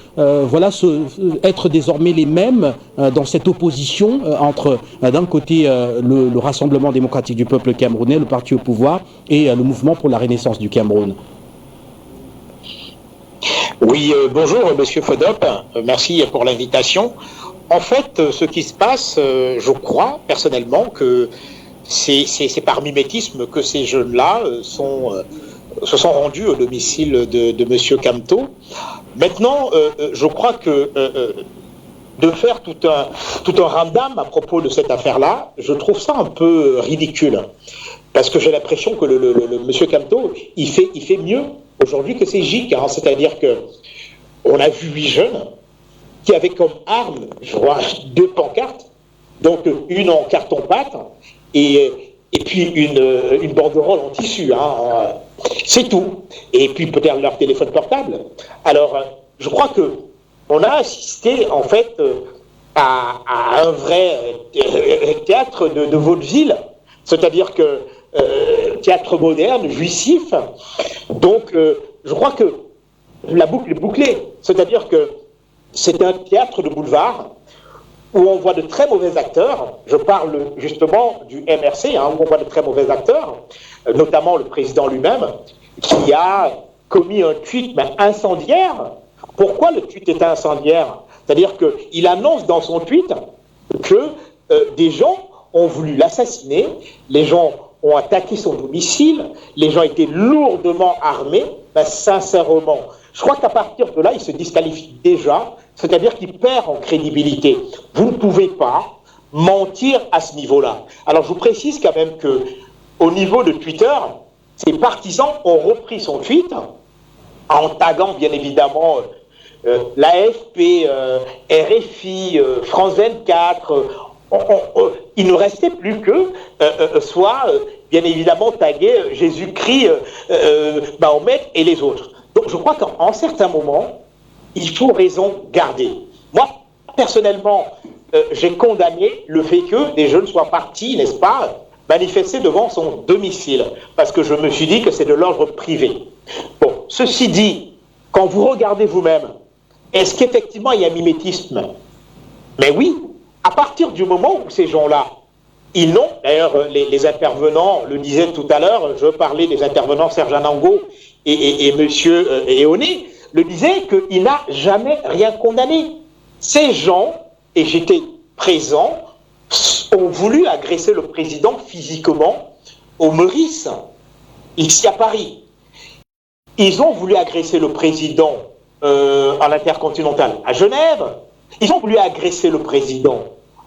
être désormais les mêmes dans cette opposition entre d'un côté le Rassemblement démocratique du peuple camerounais, le parti au pouvoir, et le mouvement pour la renaissance du Cameroun? Oui, bonjour Monsieur Fodop, merci pour l'invitation. En fait, ce qui se passe, je crois personnellement que c'est par mimétisme que ces jeunes-là se sont rendus au domicile de Monsieur Kamto. Maintenant, je crois que de faire tout un ramdam à propos de cette affaire-là, je trouve ça un peu ridicule. Parce que j'ai l'impression que le Monsieur Kamto, il fait mieux aujourd'hui que c'est GIC, hein. C'est-à-dire que on a vu 8 jeunes qui avaient comme arme, je vois, 2 pancartes, donc une en carton-pâte et puis une banderole en tissu, hein. C'est tout. Et puis peut-être leur téléphone portable. Alors, je crois que on a assisté en fait à un vrai théâtre de vaudeville, c'est-à-dire que théâtre moderne, jouissif. Donc, je crois que la boucle est bouclée. C'est-à-dire que c'est un théâtre de boulevard où on voit de très mauvais acteurs. Je parle justement du MRC, hein, où on voit de très mauvais acteurs, notamment le président lui-même, qui a commis un tweet incendiaire. Pourquoi le tweet est incendiaire? C'est-à-dire qu'il annonce dans son tweet que des gens ont voulu l'assassiner, les gens ont attaqué son domicile, les gens étaient lourdement armés. Sincèrement, je crois qu'à partir de là, il se disqualifie déjà, c'est-à-dire qu'il perd en crédibilité. Vous ne pouvez pas mentir à ce niveau-là. Alors je vous précise quand même que au niveau de Twitter, ses partisans ont repris son tweet en taguant bien évidemment l'AFP, RFI, France 24, il ne restait plus que soit, bien évidemment, taguer Jésus-Christ, Mahomet et les autres. Donc je crois qu'en certains moments, il faut raison garder. Moi, personnellement, j'ai condamné le fait que des jeunes soient partis, n'est-ce pas, manifester devant son domicile, parce que je me suis dit que c'est de l'ordre privé. Bon, ceci dit, quand vous regardez vous-même, est-ce qu'effectivement il y a mimétisme? Mais oui, à partir du moment où ces gens-là, ils n'ont, d'ailleurs les intervenants le disaient tout à l'heure, je parlais des intervenants Serge Anango et monsieur Eoné, le disaient qu'il n'a jamais rien condamné. Ces gens, et j'étais présent, ont voulu agresser le président physiquement au Meurice, ici à Paris. Ils ont voulu agresser le président à l'Intercontinental à Genève. Ils ont voulu agresser le président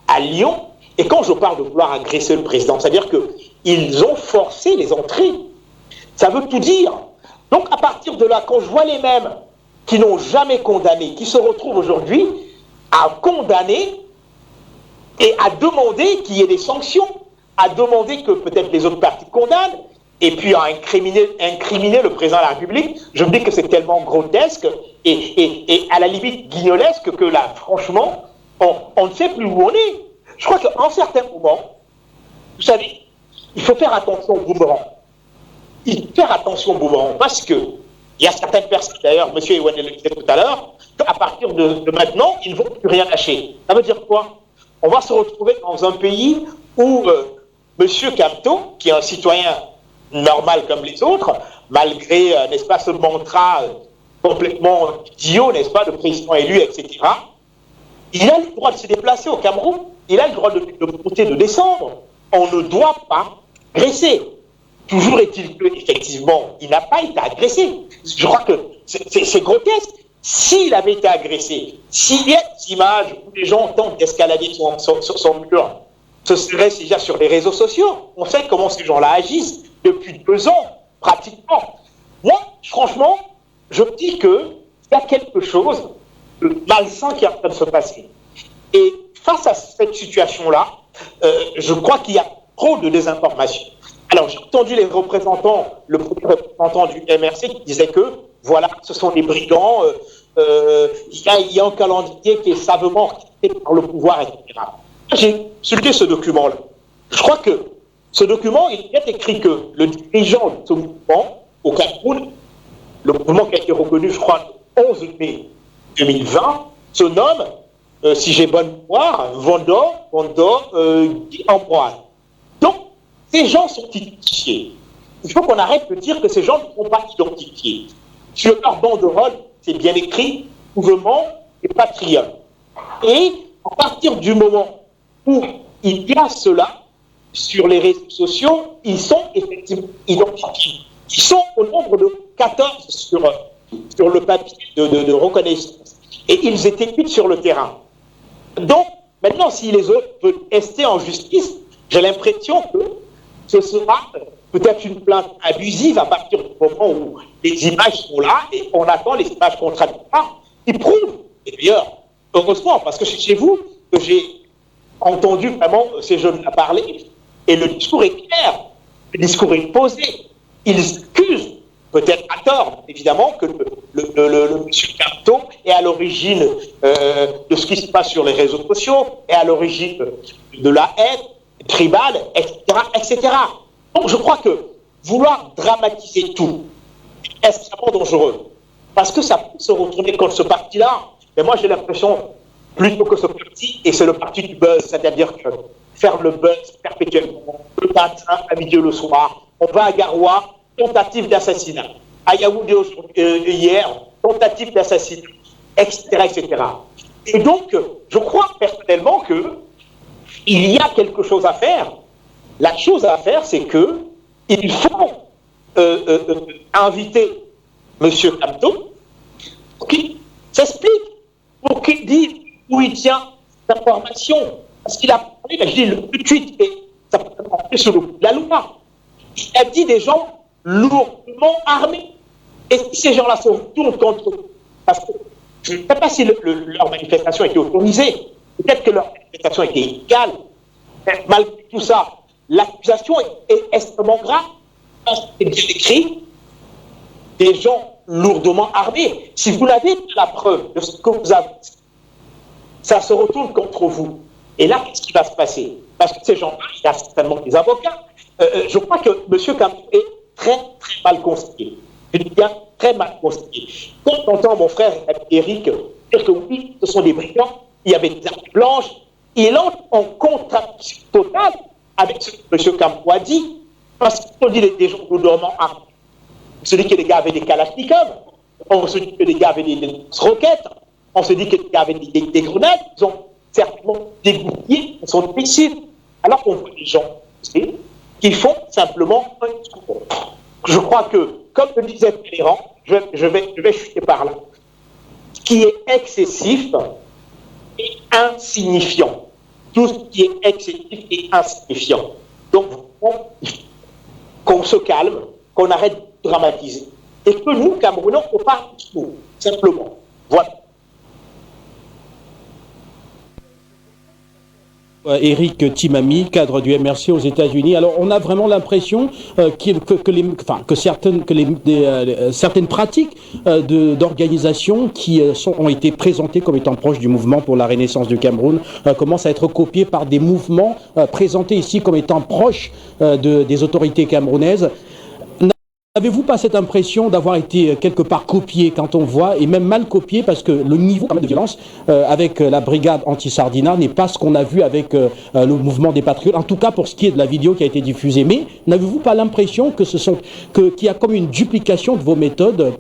à Lyon. Et quand je parle de vouloir agresser le président, c'est-à-dire qu'ils ont forcé les entrées. Ça veut tout dire. Donc à partir de là, quand je vois les mêmes qui n'ont jamais condamné, qui se retrouvent aujourd'hui à condamner et à demander qu'il y ait des sanctions, à demander que peut-être les autres partis condamnent, et puis à incriminer le président de la République, je me dis que c'est tellement grotesque et à la limite guignolesque que là, franchement, on ne sait plus où on est. Je crois qu'en certains moments, vous savez, il faut faire attention au boomerang. Il faut faire attention au boomerang parce que il y a certaines personnes, d'ailleurs, M. Ewan le disait tout à l'heure, qu'à partir de maintenant, ils ne vont plus rien lâcher. Ça veut dire quoi? On va se retrouver dans un pays où M. Capto, qui est un citoyen normal comme les autres, malgré, n'est-ce pas, ce mantra complètement idiot, n'est-ce pas, de président élu, etc., il a le droit de se déplacer au Cameroun, il a le droit de monter, de descendre. On ne doit pas agresser. Toujours est-il qu'effectivement, il n'a pas été agressé. Je crois que c'est grotesque. S'il avait été agressé, s'il y a des images où les gens tentent d'escalader son mur, ce serait déjà sur les réseaux sociaux. On sait comment ces gens-là agissent depuis 2 ans, pratiquement. Moi, franchement, je dis qu'il y a quelque chose de malsain qui est en train de se passer. Et face à cette situation-là, je crois qu'il y a trop de désinformation. Alors, j'ai entendu les représentants, le premier représentant du MRC qui disait que, voilà, ce sont des brigands, il y a un calendrier qui est savamment orchestré par le pouvoir, etc. J'ai consulté ce document-là. Je crois que ce document, il est écrit que le dirigeant de ce mouvement au Cameroun, le mouvement qui a été reconnu, je crois, le 11 mai 2020, se nomme, si j'ai bonne mémoire, Vondo Guy Ambroise. Donc, ces gens sont identifiés. Il faut qu'on arrête de dire que ces gens ne sont pas identifiés. Sur leur banderole, c'est bien écrit, mouvement et patriote. Et à partir du moment où il y a cela sur les réseaux sociaux, ils sont effectivement identifiés. Ils sont au nombre de 14 sur le papier de reconnaissance. Et ils étaient 8 sur le terrain. Donc, maintenant, si les autres veulent rester en justice, j'ai l'impression que ce sera peut-être une plainte abusive à partir du moment où les images sont là et on attend les images contradictoires qui prouvent. Et d'ailleurs, heureusement, parce que c'est chez vous que j'ai entendu vraiment ces jeunes-là parler et le discours est clair, le discours est posé. Ils accusent, peut-être à tort, évidemment, que le monsieur Capto est à l'origine de ce qui se passe sur les réseaux sociaux, est à l'origine de la haine tribale, etc., etc. Donc je crois que vouloir dramatiser tout est extrêmement dangereux. Parce que ça peut se retourner contre ce parti-là. Mais moi j'ai l'impression, plutôt que ce parti, et c'est le parti du buzz, c'est-à-dire que faire le buzz perpétuellement, le matin, à midi, le soir, on va à Garoua, tentative d'assassinat. À Yaoundé hier, tentative d'assassinat, etc., etc. Et donc, je crois personnellement que il y a quelque chose à faire. La chose à faire, c'est que il faut inviter M. Capto pour qu'il s'explique, pour qu'il dise où il tient l'information. Parce qu'il a parlé, je dis tout de suite, et ça peut rentrer sur le coup de la loi. Il a dit des gens lourdement armés. Et si ces gens-là se retournent contre eux, parce que Je ne sais pas si leur manifestation a été autorisée. Peut-être que leur manifestation a été illégale. Mais malgré tout ça, l'accusation est extrêmement grave. C'est bien écrit. Des gens lourdement armés. Si vous n'avez pas la preuve de ce que vous avez, ça se retourne contre vous. Et là, qu'est-ce qui va se passer? Parce que ces gens-là, il y a certainement des avocats. Je crois que M. Camp est très, très mal conseillé. Je dis bien très mal conseillé. Quand j'entends mon frère Eric dire que oui, ce sont des brigands, il y avait des armes blanches, il entre en contradiction totale avec ce que M. Campo a dit. Parce qu'on dit des gens lourdement armés. On se dit que les gars avaient des kalachnikovs, on se dit que les gars avaient des roquettes, on se dit que les gars avaient des grenades, ils ont certainement des boucliers, ils sont défensifs. Alors qu'on voit des gens qui font simplement un discours. Je crois que, comme le disait Péléran, je vais chuter par là, ce qui est excessif et insignifiant. Tout ce qui est excessif et insignifiant. Donc, qu'on se calme, qu'on arrête de dramatiser. Et que nous, Camerounais, on parle de nous, simplement. Voilà. Eric Timami, cadre du MRC aux États-Unis. Alors, on a vraiment l'impression que certaines pratiques d'organisation qui ont été présentées comme étant proches du mouvement pour la renaissance du Cameroun commencent à être copiées par des mouvements présentés ici comme étant proches des autorités camerounaises. N'avez-vous pas cette impression d'avoir été quelque part copié quand on voit, et même mal copié, parce que le niveau de violence avec la brigade anti-Sardina n'est pas ce qu'on a vu avec le mouvement des Patriotes, en tout cas pour ce qui est de la vidéo qui a été diffusée. Mais n'avez-vous pas l'impression qu'il y a comme une duplication de vos méthodes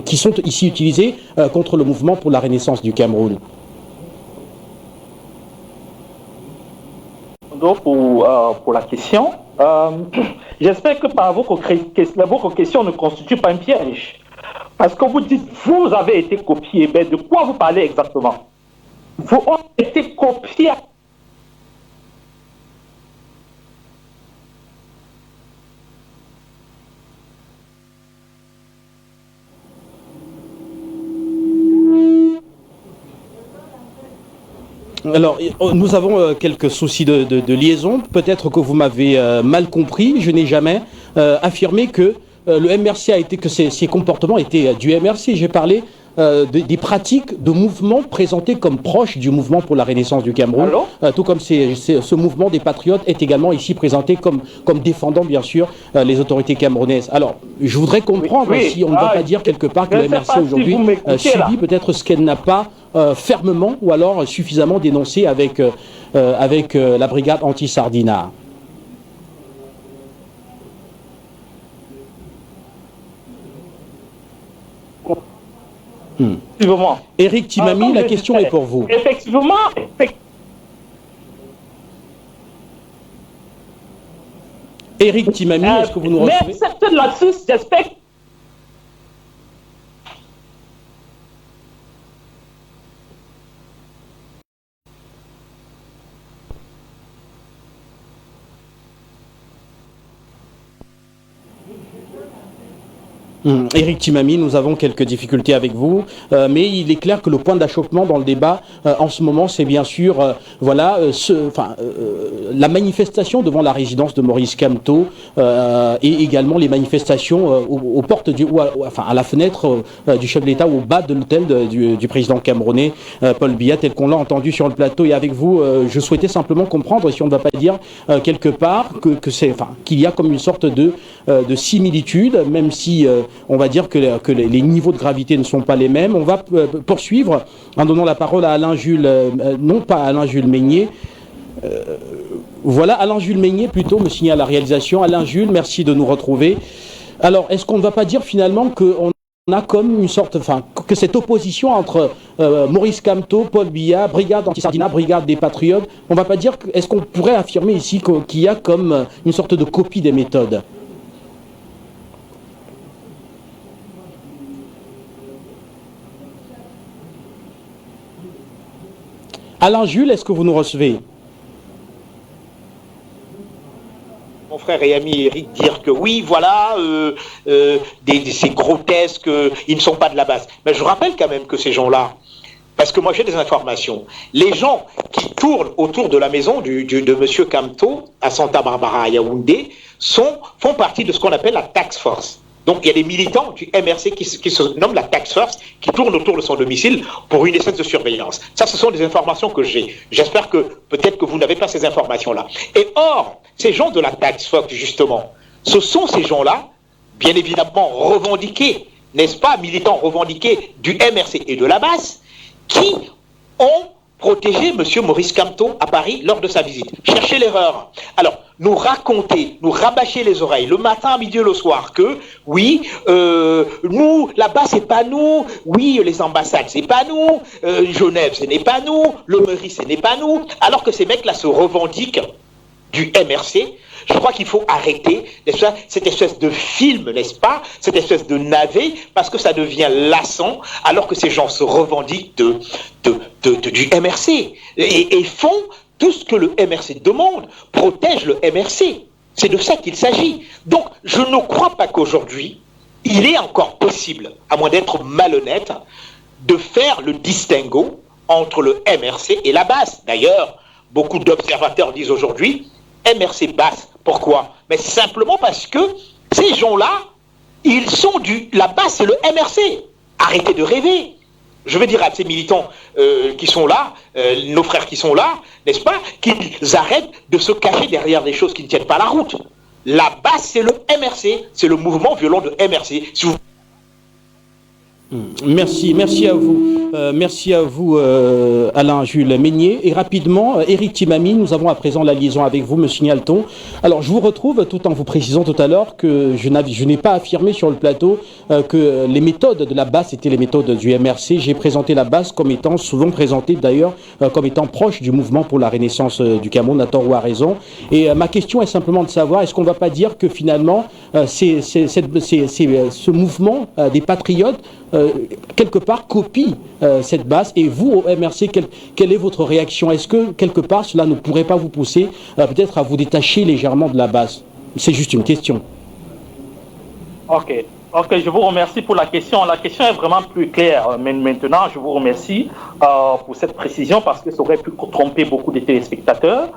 qui sont ici utilisées contre le mouvement pour la renaissance du Cameroun? Donc, pour la question, j'espère que par votre question ne constitue pas un piège. Parce que vous dites, vous avez été copié, mais de quoi vous parlez exactement? Vous avez été copié. Alors, nous avons quelques soucis de liaison. Peut-être que vous m'avez mal compris. Je n'ai jamais affirmé que le MRC que ces comportements étaient du MRC. J'ai parlé des pratiques de mouvements présentés comme proches du mouvement pour la renaissance du Cameroun. Tout comme ce mouvement des Patriotes est également ici présenté comme défendant, bien sûr, les autorités camerounaises. Alors, je voudrais comprendre si on ne va pas dire quelque part que le MRC aujourd'hui subit peut-être ce qu'elle n'a pas fermement ou alors suffisamment dénoncé avec la brigade anti-Sardina. Effectivement. Eric Timami, la question est pour vous. Effectivement. Eric Timami, est-ce que vous nous recevez? Mais cette là-dessus, j'espère. Eric Timami, nous avons quelques difficultés avec vous, mais il est clair que le point d'achoppement dans le débat en ce moment, c'est bien sûr la manifestation devant la résidence de Maurice Kamto et également les manifestations aux portes à la fenêtre du chef de l'État ou au bas de l'hôtel du président camerounais Paul Biya, tel qu'on l'a entendu sur le plateau. Et avec vous, je souhaitais simplement comprendre si on ne va pas dire quelque part qu'il y a comme une sorte de similitude, même si on va dire que les niveaux de gravité ne sont pas les mêmes. On va poursuivre en donnant la parole à Alain-Jules, non pas Alain-Jules Meignet. Voilà, Alain-Jules Meignet plutôt me signale la réalisation. Alain-Jules, merci de nous retrouver. Alors, est-ce qu'on ne va pas dire finalement qu'on a comme une sorte, que cette opposition entre Maurice Kamto, Paul Biya, brigade anti-Sardina, brigade des Patriotes, on ne va pas dire, est-ce qu'on pourrait affirmer ici qu'il y a comme une sorte de copie des méthodes? Alain Jules, est-ce que vous nous recevez? Mon frère et ami Eric dire que oui, voilà, c'est grotesque, ils ne sont pas de la base. Mais je rappelle quand même que ces gens-là, parce que moi j'ai des informations, les gens qui tournent autour de la maison de M. Kamto à Santa Barbara, à Yaoundé, font partie de ce qu'on appelle la Task Force. Donc il y a des militants du MRC qui se nomment la Task Force, qui tournent autour de son domicile pour une essence de surveillance. Ça, ce sont des informations que j'ai. J'espère que peut-être que vous n'avez pas ces informations-là. Et or, ces gens de la Task Force, justement, ce sont ces gens-là, bien évidemment revendiqués, n'est-ce pas, militants revendiqués du MRC et de la base, qui ont protégé M. Maurice Kamto à Paris lors de sa visite. Cherchez l'erreur. Alors, nous raconter, nous rabâcher les oreilles le matin, à midi et le soir que, oui, nous, là-bas, c'est pas nous, oui, les ambassades, c'est pas nous, Genève, ce n'est pas nous, le mairie, ce n'est pas nous, alors que ces mecs-là se revendiquent du MRC. Je crois qu'il faut arrêter cette espèce de film, n'est-ce pas, cette espèce de navet, parce que ça devient lassant, alors que ces gens se revendiquent du MRC et font tout ce que le MRC demande, protège le MRC. C'est de ça qu'il s'agit. Donc, je ne crois pas qu'aujourd'hui, il est encore possible, à moins d'être malhonnête, de faire le distinguo entre le MRC et la base. D'ailleurs, beaucoup d'observateurs disent aujourd'hui MRC basse. Pourquoi? Mais simplement parce que ces gens-là, ils sont la base, c'est le MRC. Arrêtez de rêver. Je veux dire à ces militants qui sont là, nos frères qui sont là, n'est-ce pas, qu'ils arrêtent de se cacher derrière des choses qui ne tiennent pas la route. La base, c'est le MRC, c'est le mouvement violent de MRC. Si vous... Merci à vous, Alain-Jules Meignier. Et rapidement, Éric Timamy, nous avons à présent la liaison avec vous, me signale-t-on. Alors, je vous retrouve tout en vous précisant tout à l'heure que je n'ai pas affirmé sur le plateau que les méthodes de la base étaient les méthodes du MRC. J'ai présenté la base comme étant, souvent présentée d'ailleurs, comme étant proche du mouvement pour la renaissance du Cameroun, à tort ou à raison. Et ma question est simplement de savoir, est-ce qu'on ne va pas dire que finalement, ce mouvement des patriotes, quelque part copie cette base, et vous au MRC, quelle est votre réaction? Est-ce que quelque part cela ne pourrait pas vous pousser peut-être à vous détacher légèrement de la base? C'est juste une question. Ok, je vous remercie pour la question. La question est vraiment plus claire. Mais maintenant, je vous remercie pour cette précision parce que ça aurait pu tromper beaucoup de téléspectateurs.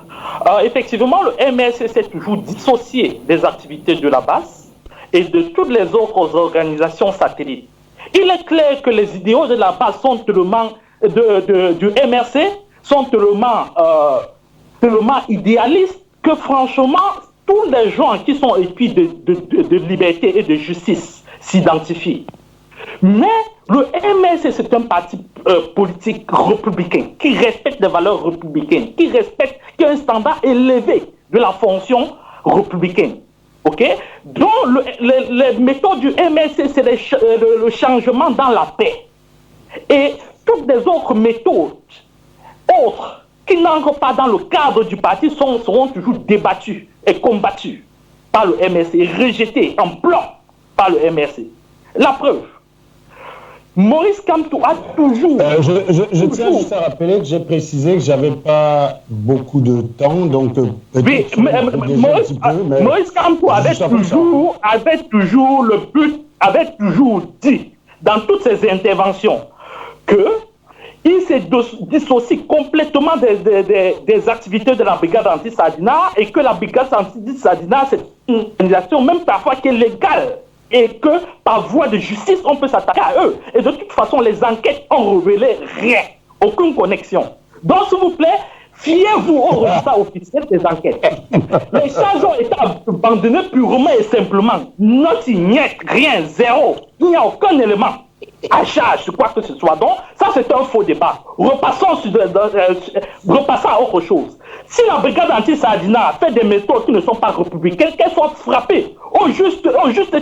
Effectivement, le MRC s'est toujours dissocié des activités de la base et de toutes les autres organisations satellites. Il est clair que les idéaux de la base sont tellement du MRC sont tellement idéalistes que franchement tous les gens qui sont épris de liberté et de justice s'identifient. Mais le MRC, c'est un parti politique républicain qui respecte les valeurs républicaines, qui a un standard élevé de la fonction républicaine. Ok? Donc, les méthodes du MRC, c'est le changement dans la paix. Et toutes les autres méthodes, autres, qui n'entrent pas dans le cadre du parti, seront toujours débattues et combattues par le MRC, rejetées en bloc par le MRC. La preuve, Maurice Kamto a toujours... Je tiens juste à rappeler que j'ai précisé que j'avais pas beaucoup de temps, donc... oui, Maurice Kamto avait toujours dit, dans toutes ses interventions, qu'il s'est dissocié complètement des activités de la brigade anti-Sadina et que la brigade anti-Sadina, c'est une organisation même parfois qui est légale. Et que par voie de justice, on peut s'attaquer à eux. Et de toute façon, les enquêtes ont révélé rien, aucune connexion. Donc, s'il vous plaît, fiez-vous aux résultats officiels des enquêtes. Les charges ont été abandonnées purement et simplement. Note, rien, zéro. Il n'y a aucun élément à charge sur quoi que ce soit. Donc, ça, c'est un faux débat. Repassons à autre chose. Si la brigade anti-Sadina fait des méthodes qui ne sont pas républicaines, qu'elles soient frappées au juste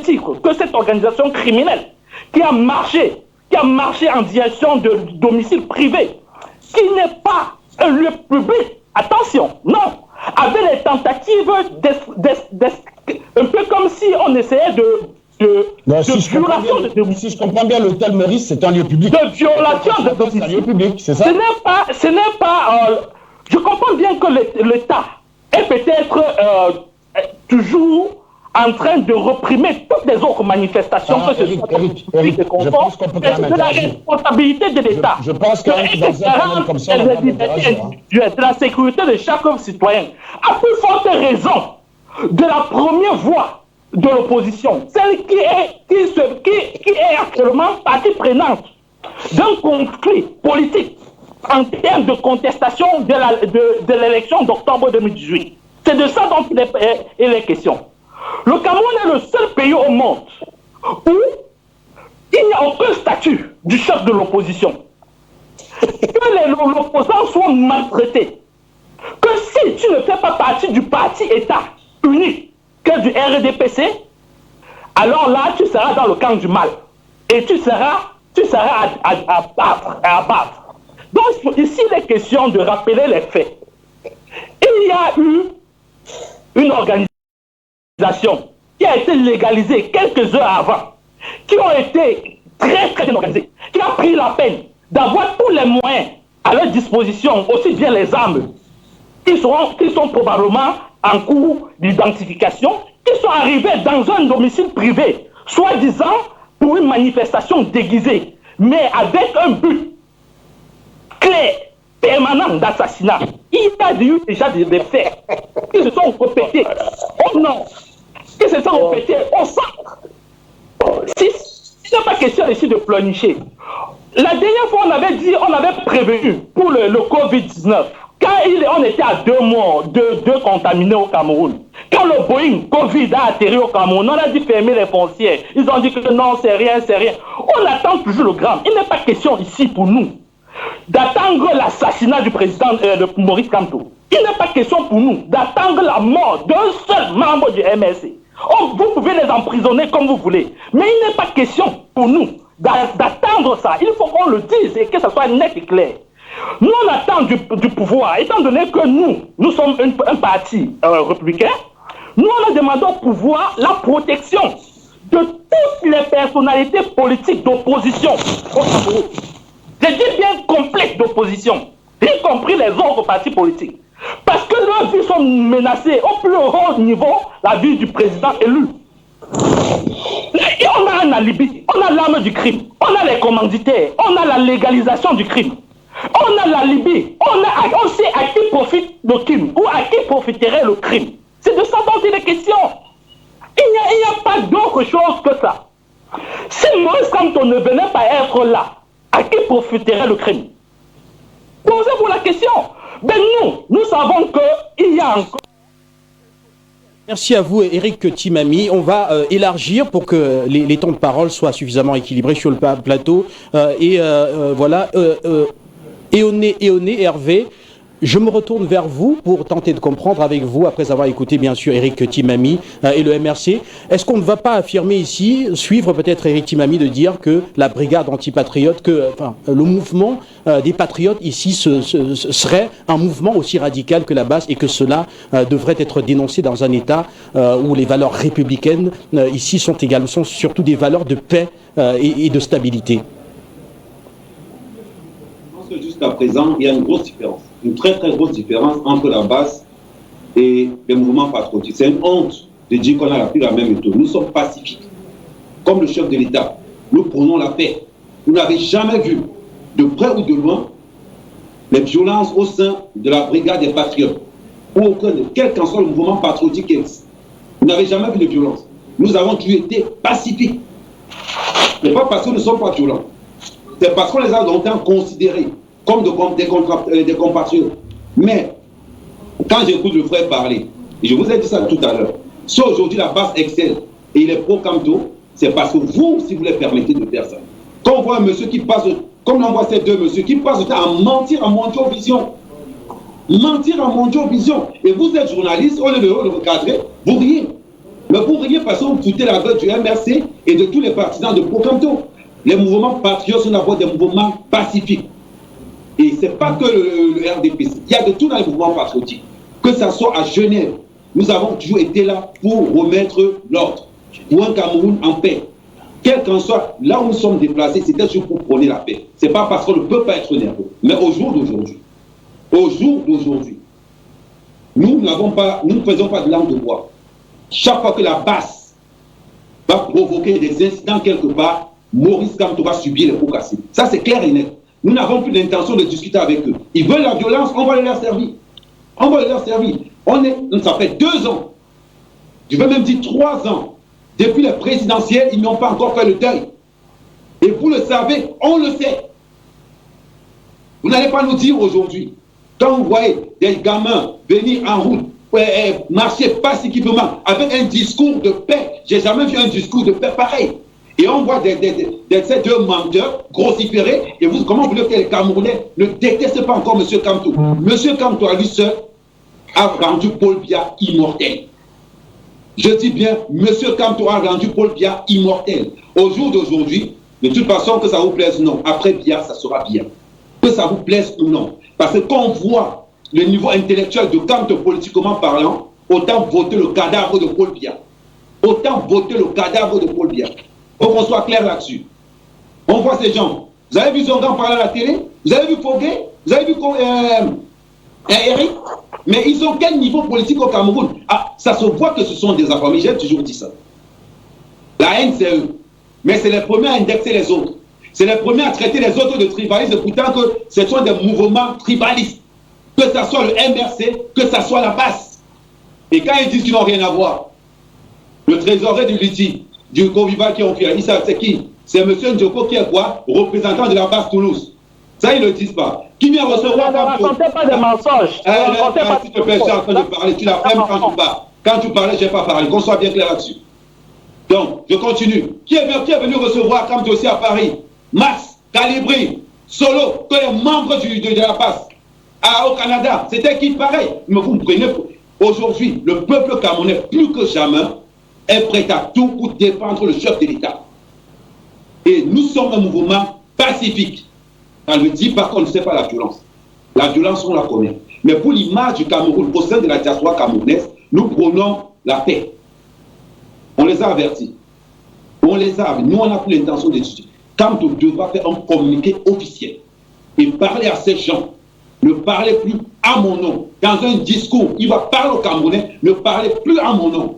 titre que cette organisation criminelle qui a marché en direction de domicile privé, qui n'est pas un lieu public, attention, non, avec les tentatives un peu comme si on essayait si je comprends bien, l'hôtel Maurice, c'est un lieu public. De violation de domicile. C'est un lieu public, c'est ça? Ce n'est pas je comprends bien que l'État est peut-être toujours en train de reprimer toutes les autres manifestations que ce soit de la responsabilité de l'État. Je pense que dans un domaine comme ça, de la sécurité de chaque citoyen. À plus forte raison de la première voie de l'opposition, celle qui est actuellement partie prenante d'un conflit politique en termes de contestation de l'élection d'octobre 2018. C'est de ça dont il est question. Le Cameroun est le seul pays au monde où il n'y a aucun statut du chef de l'opposition. Que l'opposant soit maltraité. Que si tu ne fais pas partie du parti État unique que du RDPC, alors là, tu seras dans le camp du mal. Et tu seras à abattre. Donc ici, il est question de rappeler les faits. Il y a eu une organisation qui a été légalisée quelques heures avant, qui ont été très bien organisées, qui a pris la peine d'avoir tous les moyens à leur disposition, aussi bien les armes, qui sont probablement en cours d'identification, qui sont arrivés dans un domicile privé, soi-disant pour une manifestation déguisée, mais avec un but clair, permanent d'assassinat. Il y a eu déjà des faits qui se sont répétés au nord, qui se sont répétés au centre. Il n'y a pas question ici de pleurnicher. La dernière fois, on avait prévenu pour le Covid-19. Quand on était à 2 morts, deux contaminés au Cameroun. Quand le Boeing Covid a atterri au Cameroun, on a dit fermer les frontières. Ils ont dit que non, c'est rien, c'est rien. On attend toujours le drame. Il n'est pas question ici pour nous d'attendre l'assassinat du président de Maurice Kamto. Il n'est pas question pour nous d'attendre la mort d'un seul membre du MRC. Vous pouvez les emprisonner comme vous voulez. Mais il n'est pas question pour nous d'attendre ça. Il faut qu'on le dise et que ça soit net et clair. Nous, on attend du pouvoir, étant donné que nous sommes un parti républicain, nous, on a demandé au pouvoir la protection de toutes les personnalités politiques d'opposition au Cameroun. Je dis bien complète d'opposition, y compris les autres partis politiques. Parce que leurs vies sont menacées au plus haut niveau, la vie du président élu. Et on a un alibi, on a l'arme du crime, on a les commanditaires, on a la légalisation du crime. On a la Libye, on sait à qui profite le crime ou à qui profiterait le crime. C'est de ça dont il est question. Il n'y a pas d'autre chose que ça. Si Maurice Kamto ne venait pas être là, à qui profiterait le crime? Posez-vous la question. Ben nous savons qu'il y a encore... Merci à vous, Éric Timamy. On va élargir pour que les temps de parole soient suffisamment équilibrés sur le plateau. Voilà... Eoné Hervé, je me retourne vers vous pour tenter de comprendre avec vous, après avoir écouté bien sûr Éric Timamy et le MRC. Est-ce qu'on ne va pas affirmer ici, suivre peut-être Éric Timamy de dire que la brigade antipatriote, le mouvement des patriotes ici serait un mouvement aussi radical que la base et que cela devrait être dénoncé dans un État où les valeurs républicaines ici sont surtout des valeurs de paix et de stabilité? Jusqu'à présent, il y a une grosse différence, une très très grosse différence entre la base et les mouvements patriotiques. C'est une honte de dire qu'on a pris la même méthode. Nous sommes pacifiques. Comme le chef de l'État, nous prenons la paix. Vous n'avez jamais vu, de près ou de loin, les violences au sein de la brigade des patriotes, ou quel qu'en soit le mouvement patriotique qui existe. Vous n'avez jamais vu de violence. Nous avons toujours été pacifiques. Ce n'est pas parce que nous ne sommes pas violents. C'est parce qu'on les a longtemps considérés comme des compatriotes. Mais, quand j'écoute le frère parler, et je vous ai dit ça tout à l'heure, si aujourd'hui la base excelle et il est pro-Kamto, c'est parce que vous, si vous les permettez de faire ça. Quand on voit un monsieur qui passe, comme on voit ces deux messieurs qui passent le temps à mentir à Mondiaux-Vision. Mentir à Mondiaux-Vision. Et vous êtes journaliste, au lieu de le recadrer, vous riez. Mais vous riez parce que vous foutez la gueule du MRC et de tous les partisans de pro-Kamto. Les mouvements patriotes sont d'abord des mouvements pacifiques. Et ce n'est pas que le RDPC. Il y a de tout dans les mouvements patriotiques. Que ce soit à Genève, nous avons toujours été là pour remettre l'ordre. Pour un Cameroun en paix. Quel qu'en soit, là où nous sommes déplacés, c'était juste pour prôner la paix. Ce n'est pas parce qu'on ne peut pas être nerveux. Mais au jour d'aujourd'hui, nous ne faisons pas de langue de bois. chaque fois que la basse va provoquer des incidents quelque part, Maurice Kamto va subir les pots cassés. Ça, c'est clair et net. Nous n'avons plus l'intention de discuter avec eux. Ils veulent la violence, on va leur servir. On va leur servir. Ça fait 2 ans, je vais même dire 3 ans, depuis les présidentielles, ils n'ont pas encore fait le deuil. Et vous le savez, on le sait. Vous n'allez pas nous dire aujourd'hui, quand vous voyez des gamins venir en route, marcher pacifiquement avec un discours de paix, j'ai jamais vu un discours de paix pareil. Et on voit ces 2 menteurs grossiférer. Et vous, comment vous voulez que les Camerounais ne détestent pas encore M. Kamto? M. Kamto, à lui seul, a rendu Paul Biya immortel. Je dis bien, M. Kamto a rendu Paul Biya immortel. Au jour d'aujourd'hui, de toute façon, que ça vous plaise ou non, après Biya, ça sera bien. Que ça vous plaise ou non. Parce que quand on voit le niveau intellectuel de Kamto politiquement parlant, autant voter le cadavre de Paul Biya. Autant voter le cadavre de Paul Biya. Il faut qu'on soit clair là-dessus. On voit ces gens. Vous avez vu Zongan parler à la télé? Vous avez vu Fogué? Vous avez vu Eric? Mais ils ont quel niveau politique au Cameroun? Ah, ça se voit que ce sont des informés. J'ai toujours dit ça. La haine, c'est eux. Mais c'est les premiers à indexer les autres. C'est les premiers à traiter les autres de tribalistes, pourtant que ce sont des mouvements tribalistes. Que ce soit le MRC, que ce soit la basse. Et quand ils disent qu'ils n'ont rien à voir, le trésorier du Liti, du Covival qui ont fait, c'est qui? C'est M. Ndjoko qui est quoi? Représentant de la basse Toulouse. Ça, ils ne le disent pas. Qui vient recevoir... Ne racontez pas de mensonges. S'il te plaît, je suis en train de parler. Tu la fermes quand tu parles. Quand tu parlais, je n'ai pas parlé. Qu'on soit bien clair là-dessus. Donc, je continue. Qui est venu recevoir comme dossier à Paris? Max, Calibri, Solo, que les membres de la passe au Canada. C'était qui pareil? Mais vous me prenez. Aujourd'hui, le peuple camerounais, plus que jamais, est prêt à tout pour défendre le chef de l'État. Et nous sommes un mouvement pacifique. On ne dit pas qu'on ne sait pas la violence. La violence, on la connaît. Mais pour l'image du Cameroun, au sein de la diaspora camerounaise, nous prenons la paix. On les a avertis. On les a. Nous, on n'a plus l'intention de discuter. Quand on devra faire un communiqué officiel et parler à ces gens, ne parlez plus à mon nom. Dans un discours, il va parler aux Camerounais, ne parlez plus à mon nom.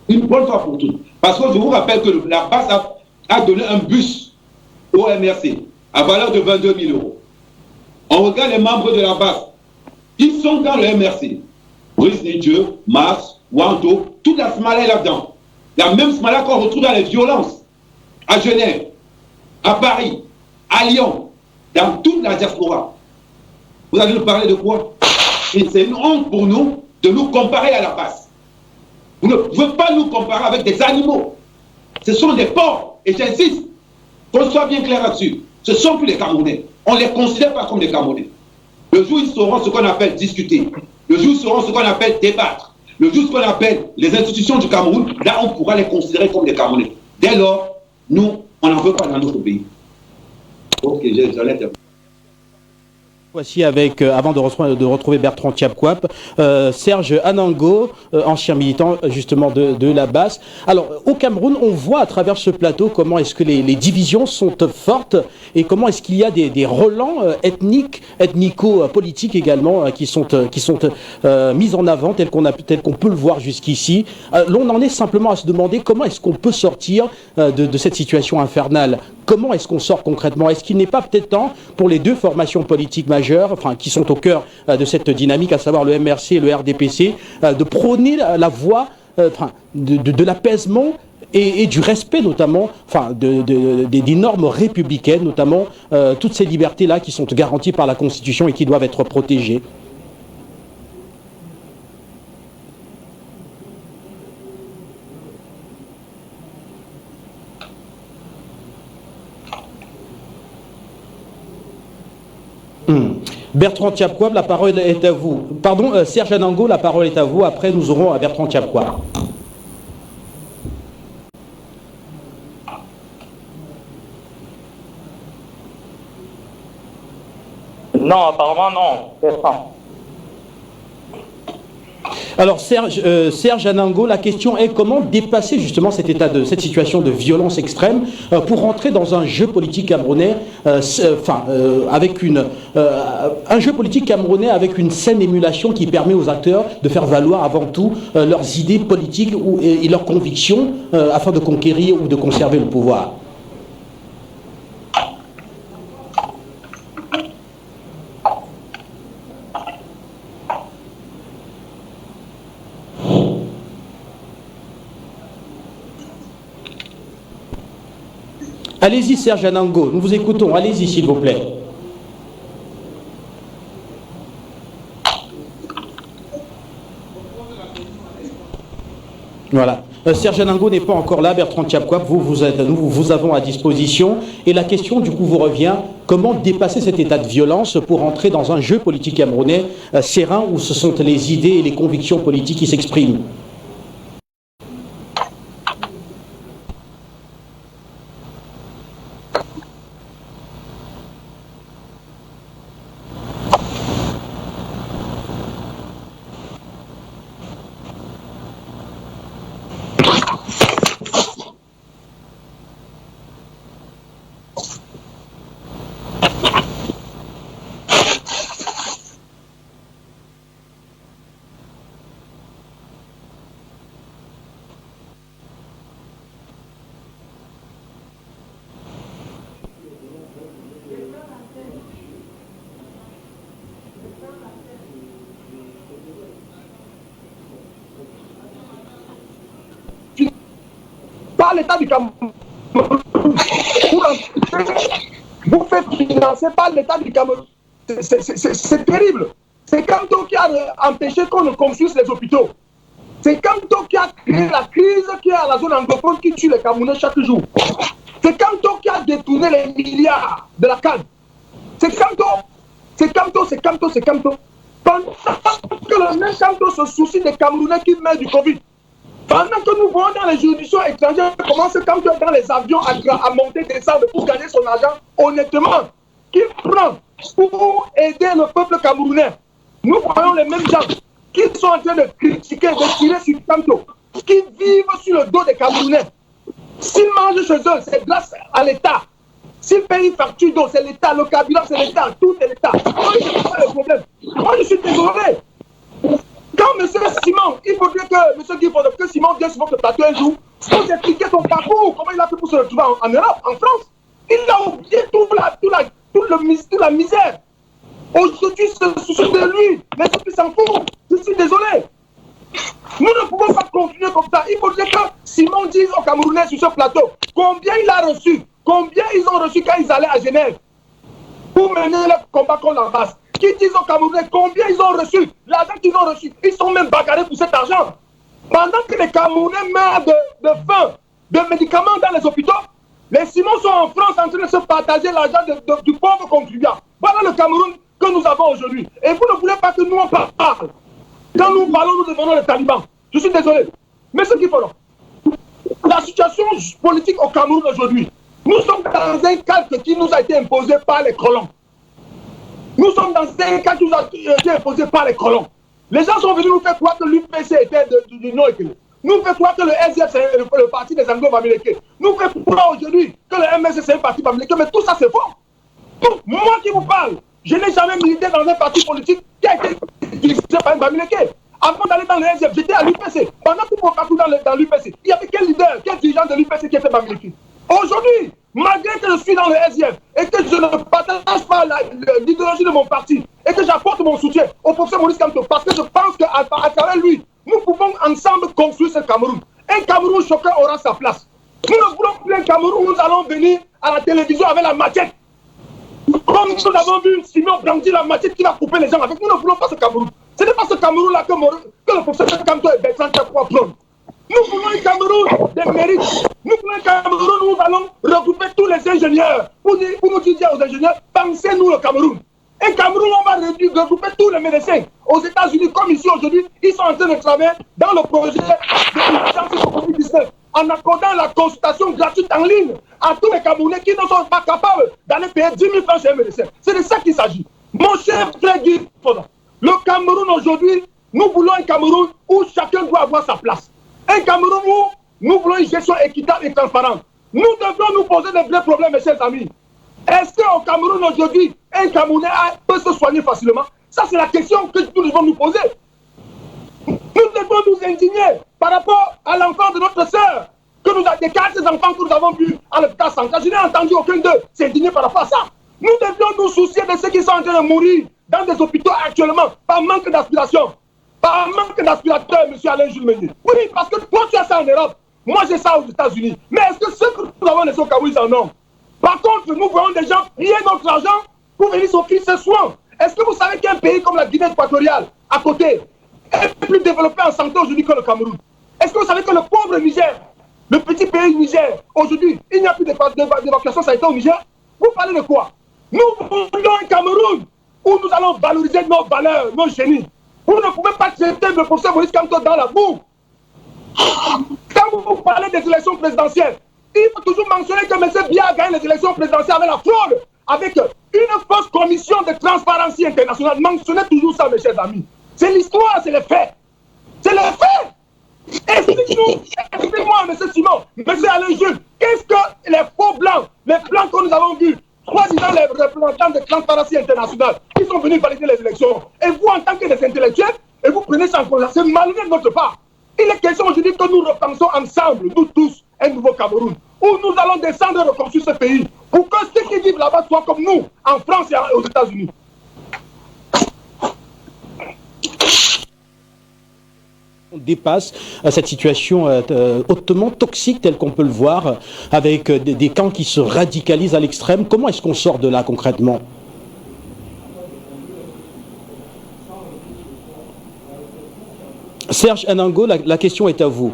Une bonne fois pour toutes. Parce que je vous rappelle que la base a donné un bus au MRC à valeur de 22 000 €. On regarde les membres de la base. Ils sont dans le MRC. Brice Nidjeu, Mars, Wanto, toute la Smala est là-dedans. La même Smala qu'on retrouve dans les violences. À Genève, à Paris, à Lyon, dans toute la diaspora. Vous allez nous parler de quoi? Et c'est une honte pour nous de nous comparer à la base. Vous ne pouvez pas nous comparer avec des animaux. Ce sont des porcs. Et j'insiste, qu'on soit bien clair là-dessus. Ce ne sont plus les Camerounais. On ne les considère pas comme des Camerounais. Le jour où ils sauront ce qu'on appelle discuter, le jour où ils sauront ce qu'on appelle débattre, le jour où ce qu'on appelle les institutions du Cameroun, là on pourra les considérer comme des Camerounais. Dès lors, nous, on n'en veut pas dans notre pays. Ok, j'allais terminer. Voici avec, avant de retrouver Bertrand Tiapkwap, Serge Anango, ancien militant justement de la basse. Alors, au Cameroun, on voit à travers ce plateau comment est-ce que les divisions sont fortes et comment est-ce qu'il y a des relents ethniques, ethnico-politiques également, qui sont mis en avant, tel qu'on peut le voir jusqu'ici. L'on en est simplement à se demander comment est-ce qu'on peut sortir de cette situation infernale. Comment est-ce qu'on sort concrètement? Est-ce qu'il n'est pas peut-être temps pour les deux formations politiques majeures, enfin qui sont au cœur de cette dynamique, à savoir le MRC et le RDPC, de prôner la voie de l'apaisement et du respect notamment, des normes républicaines, notamment toutes ces libertés-là qui sont garanties par la Constitution et qui doivent être protégées? Bertrand Tiapkwap, la parole est à vous. Pardon, Serge Anango, la parole est à vous. Après, nous aurons Bertrand Tiapkwap. Non, apparemment non. Bertrand. Alors Serge Anango, la question est comment dépasser justement cette situation de violence extrême pour rentrer dans un jeu politique camerounais, avec un jeu politique camerounais avec une saine émulation qui permet aux acteurs de faire valoir avant tout leurs idées politiques et leurs convictions afin de conquérir ou de conserver le pouvoir. Allez-y Serge Anango, nous vous écoutons, allez-y s'il vous plaît. Voilà. Serge Anango n'est pas encore là, Bertrand Tchapkwap, nous vous avons à disposition. Et la question du coup vous revient, comment dépasser cet état de violence pour entrer dans un jeu politique camerounais serein où ce sont les idées et les convictions politiques qui s'expriment? Par l'État du Cameroun. Vous faites financer par l'État du Cameroun. C'est terrible. C'est Kanto qui a empêché qu'on ne construise les hôpitaux. C'est Kanto qui a créé la crise qui est à la zone anglophone qui tue les Camerounais chaque jour. C'est Kanto qui a détourné les milliards de la canne. C'est Kanto. Pendant que le même Kanto se soucie des Camerounais qui meurent du Covid. Pendant que nous voyons dans les juridictions étrangères comment ce Kanto est dans les avions à monter, descendre pour gagner son argent honnêtement, qu'il prend pour aider le peuple camerounais. Nous voyons les mêmes gens qui sont en train de critiquer, de tirer sur Kanto, qui vivent sur le dos des Camerounais. S'ils mangent chez eux, c'est grâce à l'État. S'ils payent une facture d'eau, c'est l'État. Le carburant, c'est l'État. Tout est l'État. Moi, c'est pas le problème. Moi, je suis désolé. Quand M. Simon, il faudrait que M. Guy que Simon vienne sur votre plateau un jour pour expliquer son parcours, comment il a fait pour se retrouver en Europe, en France. Il a oublié toute la misère. Aujourd'hui, se soucie de lui. Les autres s'en foutent. Je suis désolé. Nous ne pouvons pas continuer comme ça. Il faudrait que Simon dise aux Camerounais sur ce plateau combien il a reçu, combien ils ont reçu quand ils allaient à Genève pour mener le combat contre la base. Qui disent aux Camerounais combien ils ont reçu, l'argent qu'ils ont reçu. Ils sont même bagarrés pour cet argent. Pendant que les Camerounais meurent de faim, de médicaments dans les hôpitaux, les Simons sont en France en train de se partager l'argent du pauvre contribuable. Voilà le Cameroun que nous avons aujourd'hui. Et vous ne voulez pas que nous en parlions. Quand nous parlons, nous devenons les talibans. Je suis désolé. Mais ce qu'il faut, la situation politique au Cameroun aujourd'hui, nous sommes dans un cadre qui nous a été imposé par les colons. Nous sommes dans un cas qui nous a été imposé par les colons. Les gens sont venus nous faire croire que l'UPC était du non-équilibre. Nous fait croire que le SDF c'est le parti des Anglo-Bamileke. Nous fait croire aujourd'hui que le MSC c'est un parti Bamileke. Mais tout ça c'est faux. Moi qui vous parle, je n'ai jamais milité dans un parti politique qui a été dirigé par un Bamileke. Avant d'aller dans le SDF, j'étais à l'UPC. Pendant tout mon parcours dans l'UPC, il y avait quel leader, quel dirigeant de l'UPC qui était Bamileke? Aujourd'hui, malgré que je suis dans le SDF et que je ne partage pas l'idéologie de mon parti et que j'apporte mon soutien au professeur Maurice Kamto, parce que je pense qu'à travers lui, nous pouvons ensemble construire ce Cameroun. Un Cameroun choquant aura sa place. Nous ne voulons plus un Cameroun où nous allons venir à la télévision avec la machette. Comme nous avons vu Simon brandir la machette qui va couper les gens avec. Nous ne voulons pas ce Cameroun. Ce n'est pas ce Cameroun-là que le professeur Kamto et Bertrand Tchapkwap prônent. Nous voulons un Cameroun des mérites. Nous voulons un Cameroun où nous allons regrouper tous les ingénieurs pour nous dire aux ingénieurs, pensez-nous le Cameroun. Un Cameroun où on va regrouper tous les médecins. Aux États-Unis, comme ici aujourd'hui, ils sont en train de travailler dans le projet de l'urgence Covid-19 en accordant la consultation gratuite en ligne à tous les Camerounais qui ne sont pas capables d'aller payer 10 000 francs chez un médecin. C'est de ça qu'il s'agit. Mon cher frère Guy, le Cameroun aujourd'hui Nous voulons un Cameroun où chacun doit avoir sa place. Un Cameroun où nous voulons une gestion équitable et transparente. Nous devons nous poser des vrais problèmes, mes chers amis. Est-ce qu'au Cameroun aujourd'hui, un Camerounais peut se soigner facilement? Ça, c'est la question que nous devons nous poser. Nous devons nous indigner par rapport à l'enfant de notre sœur, que nous avons des 4 enfants que nous avons vus à l'hôpital central. Je n'ai entendu aucun d'eux s'indigner par rapport à ça. Nous devions nous soucier de ceux qui sont en train de mourir dans des hôpitaux actuellement, par manque d'aspiration. Par manque d'aspirateur, M. Alain Jules Meunier. Oui, parce que toi, tu as ça en Europe. Moi, j'ai ça aux États-Unis. Mais est-ce que ceux que nous avons laissés au Cameroun, ils en ont? Par contre, nous voyons des gens payer notre argent pour venir s'offrir ce soin. Est-ce que vous savez qu'un pays comme la Guinée équatoriale, à côté, est plus développé en santé aujourd'hui que le Cameroun? Est-ce que vous savez que le pauvre Niger, le petit pays Niger, aujourd'hui, il n'y a plus d'évacuation sanitaire au Niger? Vous parlez de quoi? Nous voulons un Cameroun où nous allons valoriser nos valeurs, nos génies. Vous ne pouvez pas jeter le professeur Maurice Kamto dans la boue. Quand vous parlez des élections présidentielles, il faut toujours mentionner que M. Biya a gagné les élections présidentielles avec la fraude, avec une fausse commission de transparence internationale. Mentionnez toujours ça, mes chers amis. C'est l'histoire, c'est les faits. C'est les faits. Explique-moi, M. Simon, M. Alain Jules, qu'est-ce que les faux blancs, les blancs que nous avons vus, soi-disant les représentants de transparence internationale, qui sont venus valider les élections, et vous, en tant que des intellectuels, et vous prenez ça en compte, c'est malhonnête de notre part. Il est question aujourd'hui que nous repensons ensemble, nous tous, un nouveau Cameroun, où nous allons descendre et reconstruire ce pays, pour que ceux qui vivent là-bas soient comme nous, en France et aux États-Unis. On dépasse cette situation hautement toxique telle qu'on peut le voir, avec des camps qui se radicalisent à l'extrême. Comment est-ce qu'on sort de là concrètement? Serge Anango, la question est à vous.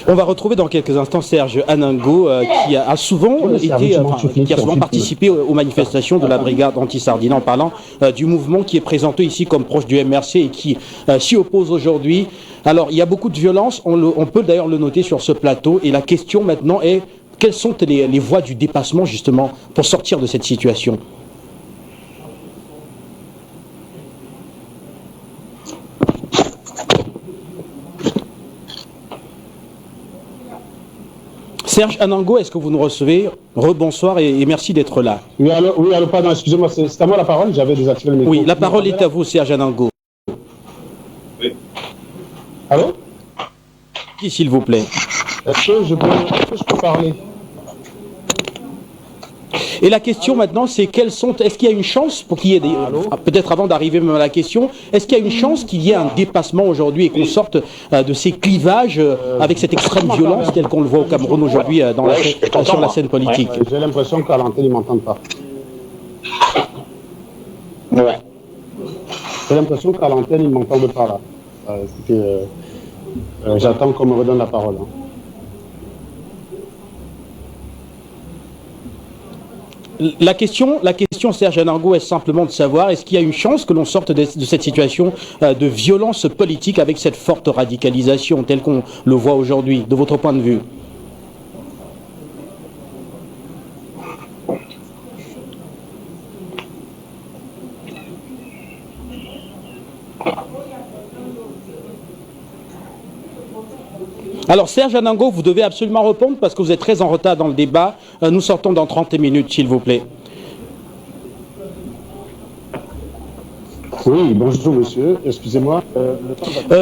On va retrouver dans quelques instants Serge Anango qui a souvent participé aux manifestations de la brigade anti-sardine, en parlant du mouvement qui est présenté ici comme proche du MRC et qui s'y oppose aujourd'hui. Alors il y a beaucoup de violence, on peut d'ailleurs le noter sur ce plateau, et la question maintenant est: quelles sont les voies du dépassement justement pour sortir de cette situation? Serge Anango, est-ce que vous nous recevez? Rebonsoir et merci d'être là. Oui, allô, pardon, excusez-moi, c'est à moi la parole, j'avais désactivé le micro. Oui, la parole est à vous, Serge Anango. Oui. Allô? S'il vous plaît. Est-ce que je peux parler? Et la question maintenant, c'est est-ce qu'il y a une chance pour qu'il y ait peut-être avant d'arriver même à la question, est-ce qu'il y a une chance qu'il y ait un dépassement aujourd'hui et qu'on sorte de ces clivages avec cette extrême violence telle qu'on le voit au Cameroun aujourd'hui sur la scène politique? J'ai l'impression qu'à l'antenne, ils ne m'entendent pas. Ouais. J'ai l'impression qu'à l'antenne, ils ne m'entendent pas là. J'attends qu'on me redonne la parole. Hein. La question, Serge Anango, est simplement de savoir, est-ce qu'il y a une chance que l'on sorte de cette situation de violence politique avec cette forte radicalisation telle qu'on le voit aujourd'hui, de votre point de vue? Alors Serge Anango, vous devez absolument répondre parce que vous êtes très en retard dans le débat. Nous sortons dans 30 minutes, s'il vous plaît. Oui, bonjour monsieur, excusez-moi.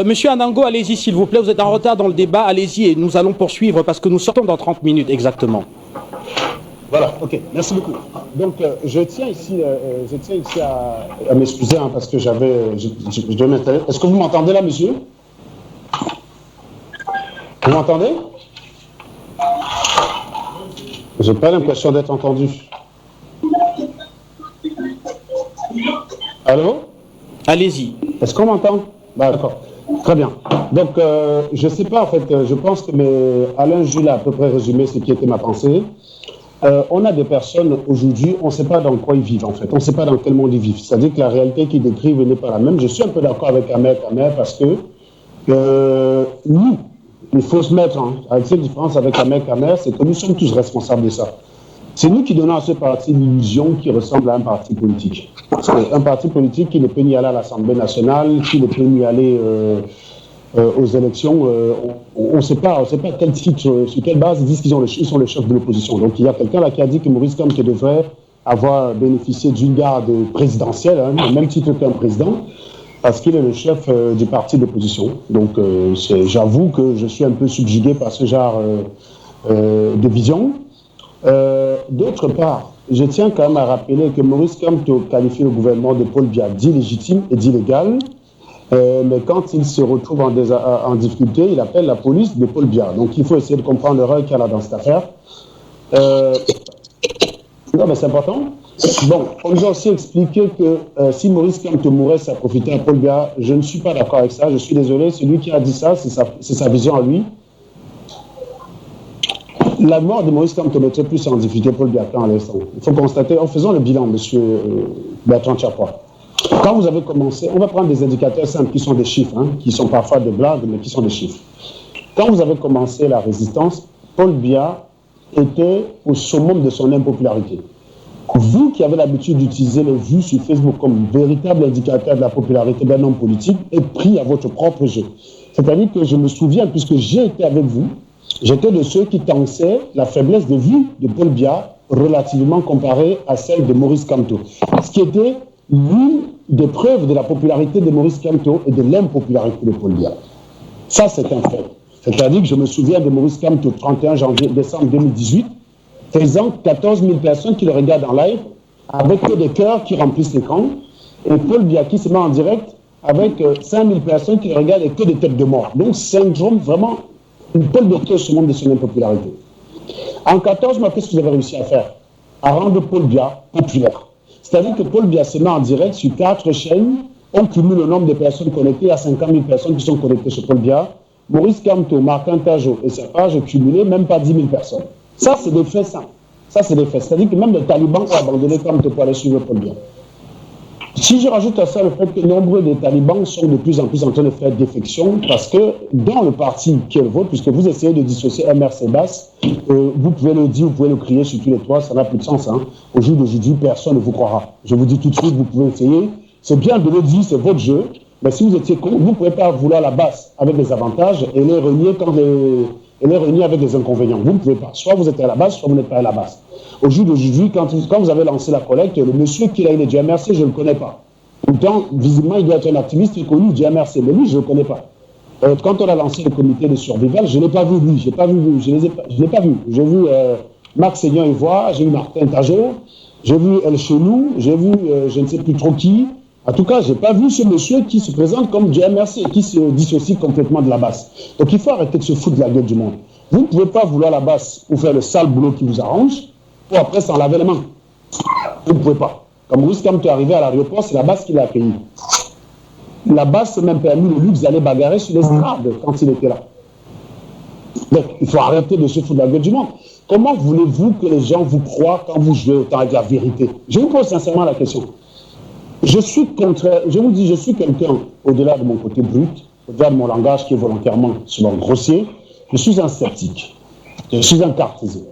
Monsieur Anango, allez-y s'il vous plaît, vous êtes en retard dans le débat, allez-y et nous allons poursuivre parce que nous sortons dans 30 minutes exactement. Voilà, ok, merci beaucoup. Donc je tiens ici à m'excuser hein, parce que je dois m'installer. Est-ce que vous m'entendez là, monsieur? Vous m'entendez? J'ai pas l'impression d'être entendu. Allô? Allez-y. Est-ce qu'on m'entend? D'accord. Très bien. Donc, je ne sais pas, en fait, je pense que Alain Jules a à peu près résumé ce qui était ma pensée. On a des personnes, aujourd'hui, on ne sait pas dans quoi ils vivent, en fait. On ne sait pas dans quel monde ils vivent. C'est-à-dire que la réalité qu'ils décrivent n'est pas la même. Je suis un peu d'accord avec Ahmed parce que nous, il faut se mettre, avec cette différence avec Ahmed Kamer, c'est que nous sommes tous responsables de ça. C'est nous qui donnons à ce parti l'illusion qui ressemble à un parti politique. Parce qu'un parti politique qui ne peut ni aller à l'Assemblée nationale, qui ne peut ni aller aux élections, on ne sait pas quel titre, sur quelle base ils disent qu'ils sont les chefs de l'opposition. Donc il y a quelqu'un là qui a dit que Maurice Kamto devrait avoir bénéficié d'une garde présidentielle, au même titre qu'un président, parce qu'il est le chef du parti d'opposition. Donc j'avoue que je suis un peu subjugué par ce genre de vision. D'autre part, je tiens quand même à rappeler que Maurice Kamto qualifie le gouvernement de Paul Biya d'illégitime et d'illégal, mais quand il se retrouve en difficulté, il appelle la police de Paul Biya. Donc il faut essayer de comprendre l'erreur qu'il y a dans cette affaire. Non, mais c'est important. Bon, on nous a aussi expliqué que si Maurice Kamto mourait, ça profitait à Paul Biya. Je ne suis pas d'accord avec ça, je suis désolé. Celui qui a dit ça, c'est sa vision à lui. La mort de Maurice Kamto mettait plus en difficulté Paul Biya qu'à l'instant. Il faut constater, en faisant le bilan, M. Bertrand Tchapwa, quand vous avez commencé, on va prendre des indicateurs simples qui sont des chiffres, qui sont parfois des blagues, mais qui sont des chiffres. Quand vous avez commencé la résistance, Paul Biya était au summum de son impopularité. Vous qui avez l'habitude d'utiliser les vues sur Facebook comme véritable indicateur de la popularité d'un homme politique, êtes pris à votre propre jeu. C'est-à-dire que je me souviens, puisque j'ai été avec vous, j'étais de ceux qui tensaient la faiblesse de vue de Paul Biya relativement comparée à celle de Maurice Kamto. Ce qui était l'une des preuves de la popularité de Maurice Kamto et de l'impopularité de Paul Biya. Ça, c'est un fait. C'est-à-dire que je me souviens de Maurice Kamto, 31 décembre 2018, faisant 14 000 personnes qui le regardent en live, avec que des cœurs qui remplissent l'écran, et Paul Biya qui se met en direct avec 5 000 personnes qui le regardent et que des têtes de mort. Donc, syndrome vraiment, une pole de cœur sur le monde de son impopularité. En 14 mois, qu'est-ce que vous avez réussi à faire? À rendre Paul Biya populaire. C'est-à-dire que Paul Biya se met en direct sur 4 chaînes, on cumule le nombre de personnes connectées à 50 000 personnes qui sont connectées sur Paul Biya. Maurice Kamto, Martin Tajo et sa page cumulée, même pas 10 000 personnes. Ça, c'est des faits simples. Ça, c'est des faits. C'est-à-dire que même les talibans ont abandonné Kamto pour aller suivre Paul Biya. Si je rajoute à ça le fait que nombreux des talibans sont de plus en plus en train de faire défection, parce que dans le parti qui est le vôtre, puisque vous essayez de dissocier MRC Basse, vous pouvez le dire, vous pouvez le crier sur tous les toits, ça n'a plus de sens. Au jour d'aujourd'hui, personne ne vous croira. Je vous dis tout de suite, vous pouvez essayer. C'est bien de le dire, c'est votre jeu. Mais si vous étiez contre, vous ne pouvez pas vouloir la basse avec des avantages et les renier avec des inconvénients. Vous ne pouvez pas. Soit vous êtes à la base, soit vous n'êtes pas à la base. Au jour d'aujourd'hui, quand vous avez lancé la collecte, le monsieur qui a eu les DMRC, je ne le connais pas. Pourtant, visiblement, il doit être un activiste connu du DMRC, mais lui, je ne le connais pas. Quand on a lancé le comité de survival, je ne l'ai pas vu, lui. Je ne l'ai pas vu. J'ai vu Marc Seignan-Ivoire, j'ai vu Martin Tajo, j'ai vu El Chenou, j'ai vu je ne sais plus trop qui. En tout cas, je n'ai pas vu ce monsieur qui se présente comme du MRC et qui se dissocie complètement de la base. Donc il faut arrêter de se foutre de la gueule du monde. Vous ne pouvez pas vouloir la base pour faire le sale boulot qui vous arrange, pour après s'en laver les mains. Vous ne pouvez pas. Comme Maurice Kamto est arrivé à l'aéroport, c'est la base qui l'a accueilli. La base s'est même permis le luxe d'aller bagarrer sur l'estrade quand il était là. Donc il faut arrêter de se foutre de la gueule du monde. Comment voulez-vous que les gens vous croient quand vous jouez autant avec la vérité? Je vous pose sincèrement la question. Je suis contraire, je vous dis, je suis quelqu'un, au-delà de mon côté brut, au-delà de mon langage qui est volontairement souvent grossier, je suis un sceptique, je suis un cartésien.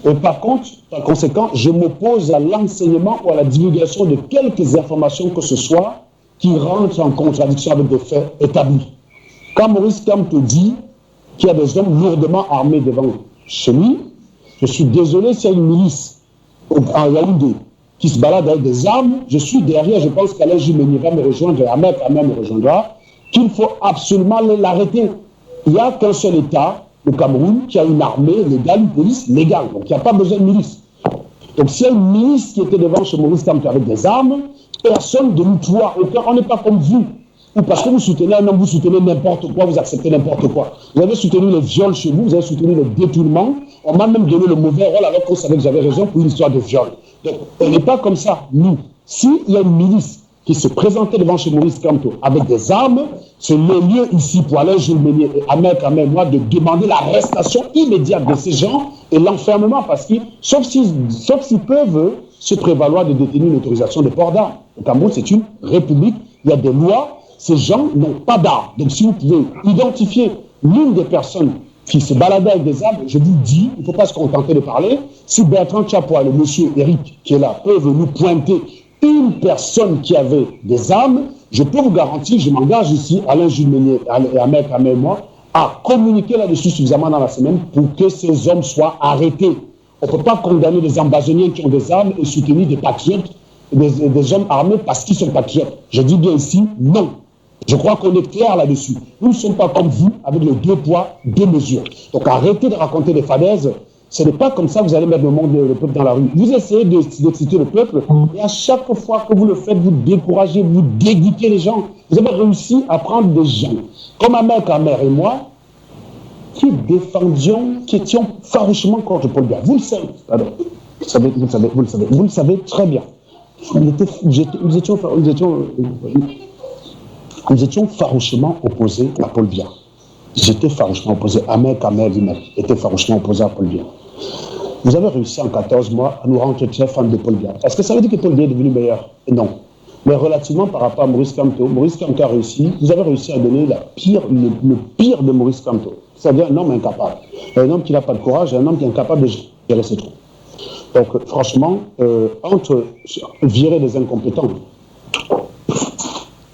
Et par contre, par conséquent, je m'oppose à l'enseignement ou à la divulgation de quelques informations que ce soit qui rentrent en contradiction avec des faits établis. Quand Maurice Kamto dit qu'il y a des hommes lourdement armés devant chez lui, je suis désolé s'il y a une milice en Yaoundé qui se balade avec des armes, je suis derrière, je pense qu'Alain Jumeni va me rejoindre, Ahmed Ahmed me rejoindra, qu'il faut absolument l'arrêter. Il n'y a qu'un seul État, le Cameroun, qui a une armée légale, une police légale, donc il n'y a pas besoin de milice. Donc s'il y a une milice qui était devant chez Maurice Kamto avec des armes, personne de nous tuer, on n'est pas comme vous. Ou parce que vous soutenez un homme, vous soutenez n'importe quoi, vous acceptez n'importe quoi. Vous avez soutenu les viols chez vous, vous avez soutenu les détournements, on m'a même donné le mauvais rôle alors qu'on savait que j'avais raison pour une histoire de viol. Donc, on n'est pas comme ça, nous. S'il y a une milice qui se présentait devant chez Maurice Kamto avec des armes, c'est le lieu ici pour Alain Jumeni et Ahmed Ahmed, moi, de demander l'arrestation immédiate de ces gens et l'enfermement, parce que, sauf s'ils peuvent se prévaloir de détenir une autorisation de port d'armes. Le Cameroun, c'est une république, il y a des lois, ces gens n'ont pas d'armes. Donc, si vous pouvez identifier l'une des personnes qui se baladait avec des armes, je vous dis, il ne faut pas se contenter de parler. Si Bertrand Chapois, le monsieur Eric qui est là, peuvent nous pointer une personne qui avait des armes, je peux vous garantir, je m'engage ici, Alain Jules Meunier et Ahmed Kamel et moi, à communiquer là-dessus suffisamment dans la semaine pour que ces hommes soient arrêtés. On ne peut pas condamner des ambazoniens qui ont des armes et soutenir des patriotes, des hommes armés parce qu'ils sont patriotes. Je dis bien ici, non. Je crois qu'on est clair là-dessus. Nous ne sommes pas comme vous, avec le 2 poids, 2 mesures. Donc arrêtez de raconter des falaises. Ce n'est pas comme ça que vous allez mettre le peuple dans la rue. Vous essayez d'exciter le peuple, et à chaque fois que vous le faites, vous découragez, vous dégoûtez les gens. Vous avez réussi à prendre des gens, comme Ahmed Kamel et moi, qui étions farouchement contre Paul Biya. Vous le savez. Pardon. Vous le savez très bien. Nous étions farouchement opposés à Paul Biya. J'étais farouchement opposé. Ahmed Kamel lui-même était farouchement opposé à Paul Biya. Vous avez réussi en 14 mois à nous rendre très fans de Paul Biya. Est-ce que ça veut dire que Paul Biya est devenu meilleur? Non. Mais relativement par rapport à Maurice Kamto a réussi, vous avez réussi à donner le pire de Maurice Kamto. C'est-à-dire un homme incapable. Un homme qui n'a pas de courage, un homme qui est incapable de gérer ses troupes. Donc franchement, entre virer des incompétents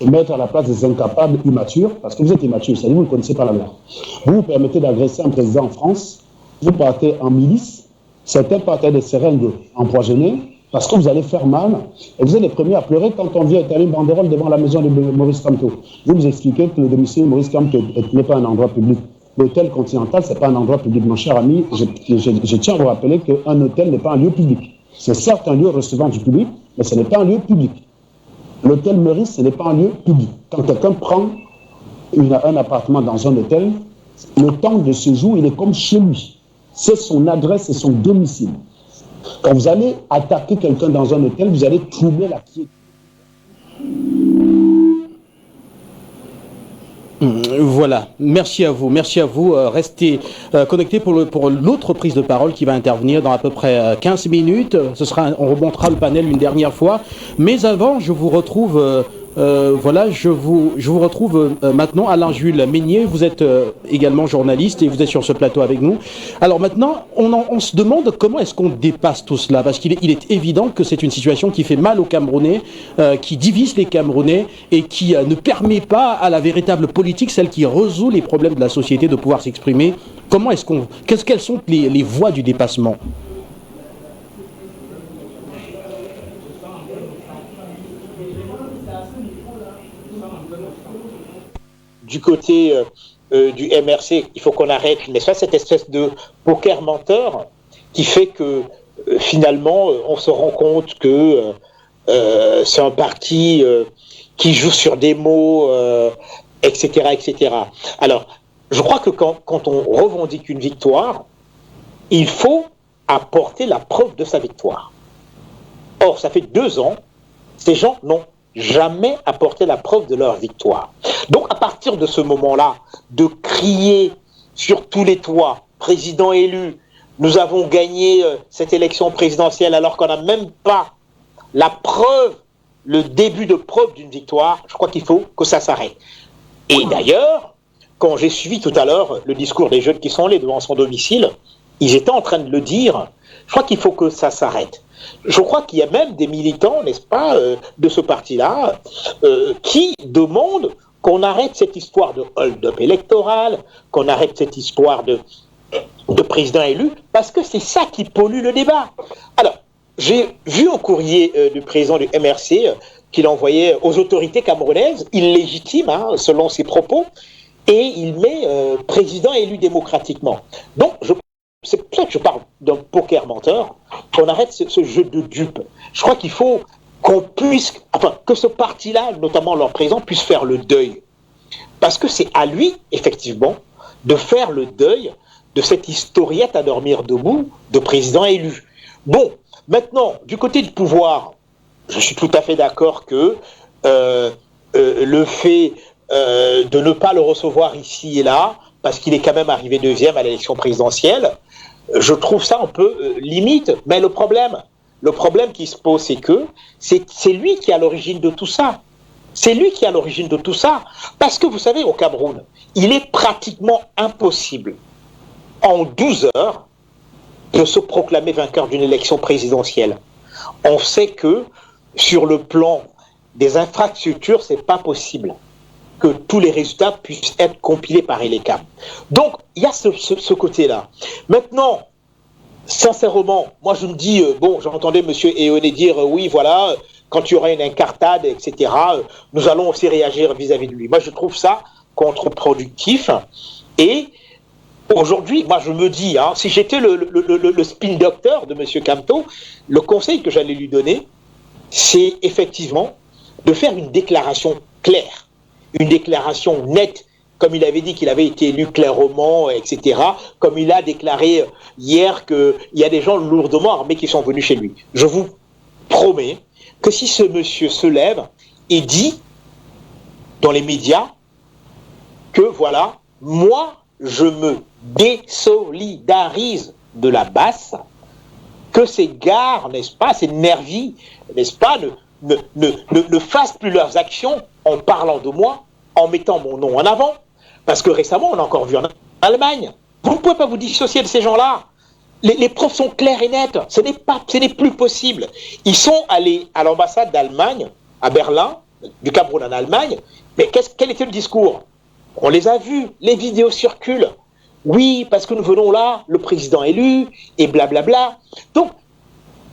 et mettre à la place des incapables immatures, parce que vous êtes immatures, c'est-à-dire vous ne connaissez pas la loi. Vous vous permettez d'agresser un président en France, vous partez en milice, certains partaient des seringues empoisonnées, parce que vous allez faire mal, et vous êtes les premiers à pleurer quand on vient étaler une banderole devant la maison de Maurice Kamto. Vous expliquez que le domicile de Maurice Kamto n'est pas un endroit public. L'hôtel Continental, ce n'est pas un endroit public. Mon cher ami, je tiens à vous rappeler qu'un hôtel n'est pas un lieu public. C'est certes un lieu recevant du public, mais ce n'est pas un lieu public. L'hôtel Meurice, ce n'est pas un lieu public. Quand quelqu'un prend un appartement dans un hôtel, le temps de séjour, il est comme chez lui. C'est son adresse, c'est son domicile. Quand vous allez attaquer quelqu'un dans un hôtel, vous allez troubler la quiétude. Voilà, merci à vous. Restez connectés pour l'autre prise de parole qui va intervenir dans à peu près 15 minutes. On remontera le panel une dernière fois. Mais avant, je vous retrouve... je vous retrouve maintenant, Alain Jules Meunier. Vous êtes également journaliste et vous êtes sur ce plateau avec nous. Alors maintenant, on se demande comment est-ce qu'on dépasse tout cela, parce qu'il est évident que c'est une situation qui fait mal aux Camerounais, qui divise les Camerounais et qui ne permet pas à la véritable politique, celle qui résout les problèmes de la société, de pouvoir s'exprimer. Quelles sont les voies du dépassement? Du côté du MRC, il faut qu'on arrête, mais ça, cette espèce de poker menteur qui fait que finalement, on se rend compte que c'est un parti qui joue sur des mots, etc., etc. Alors, je crois que quand on revendique une victoire, il faut apporter la preuve de sa victoire. Or, ça fait 2 ans, ces gens n'ont jamais apporté la preuve de leur victoire. Donc à partir de ce moment-là, de crier sur tous les toits, président élu, nous avons gagné cette élection présidentielle alors qu'on n'a même pas la preuve, le début de preuve d'une victoire, je crois qu'il faut que ça s'arrête. Et d'ailleurs, quand j'ai suivi tout à l'heure le discours des jeunes qui sont allés devant son domicile, ils étaient en train de le dire, je crois qu'il faut que ça s'arrête. Je crois qu'il y a même des militants, n'est-ce pas, de ce parti-là, qui demandent qu'on arrête cette histoire de hold-up électoral, qu'on arrête cette histoire de président élu, parce que c'est ça qui pollue le débat. Alors, j'ai vu un courrier du président du MRC qu'il envoyait aux autorités camerounaises, illégitime, selon ses propos, et il met président élu démocratiquement. Donc, c'est pour ça que je parle d'un poker menteur, qu'on arrête ce jeu de dupes. Je crois qu'il faut que ce parti-là, notamment leur président, puisse faire le deuil. Parce que c'est à lui, effectivement, de faire le deuil de cette historiette à dormir debout de président élu. Bon, maintenant, du côté du pouvoir, je suis tout à fait d'accord que le fait de ne pas le recevoir ici et là, parce qu'il est quand même arrivé 2e à l'élection présidentielle, je trouve ça un peu limite. Mais le problème qui se pose, c'est que c'est lui qui est à l'origine de tout ça. C'est lui qui est à l'origine de tout ça. Parce que vous savez, au Cameroun, il est pratiquement impossible, en 12 heures, de se proclamer vainqueur d'une élection présidentielle. On sait que, sur le plan des infrastructures, c'est pas possible que tous les résultats puissent être compilés par ELECA. Donc, il y a ce côté-là. Maintenant, sincèrement, moi je me dis, bon, j'entendais M. Eoné dire, oui, voilà, quand il y aura une incartade, etc., nous allons aussi réagir vis-à-vis de lui. Moi, je trouve ça contre-productif. Et aujourd'hui, moi, je me dis, hein, si j'étais le spin doctor de M. Kamto, le conseil que j'allais lui donner, c'est effectivement de faire une déclaration claire, une déclaration nette, comme il avait dit qu'il avait été élu clairement, etc., comme il a déclaré hier qu'il y a des gens lourdement armés qui sont venus chez lui. Je vous promets que si ce monsieur se lève et dit dans les médias que voilà, moi je me désolidarise de la basse, que ces gares, n'est-ce pas, ces nervis, n'est-ce pas, ne fassent plus leurs actions en parlant de moi, en mettant mon nom en avant, parce que récemment on a encore vu en Allemagne, vous ne pouvez pas vous dissocier de ces gens-là. Les preuves sont claires et nettes, ce n'est plus possible. Ils sont allés à l'ambassade d'Allemagne, à Berlin, du Cameroun en Allemagne, mais quel était le discours? On les a vus, les vidéos circulent. Oui, parce que nous venons là, le président élu, et blablabla. Donc,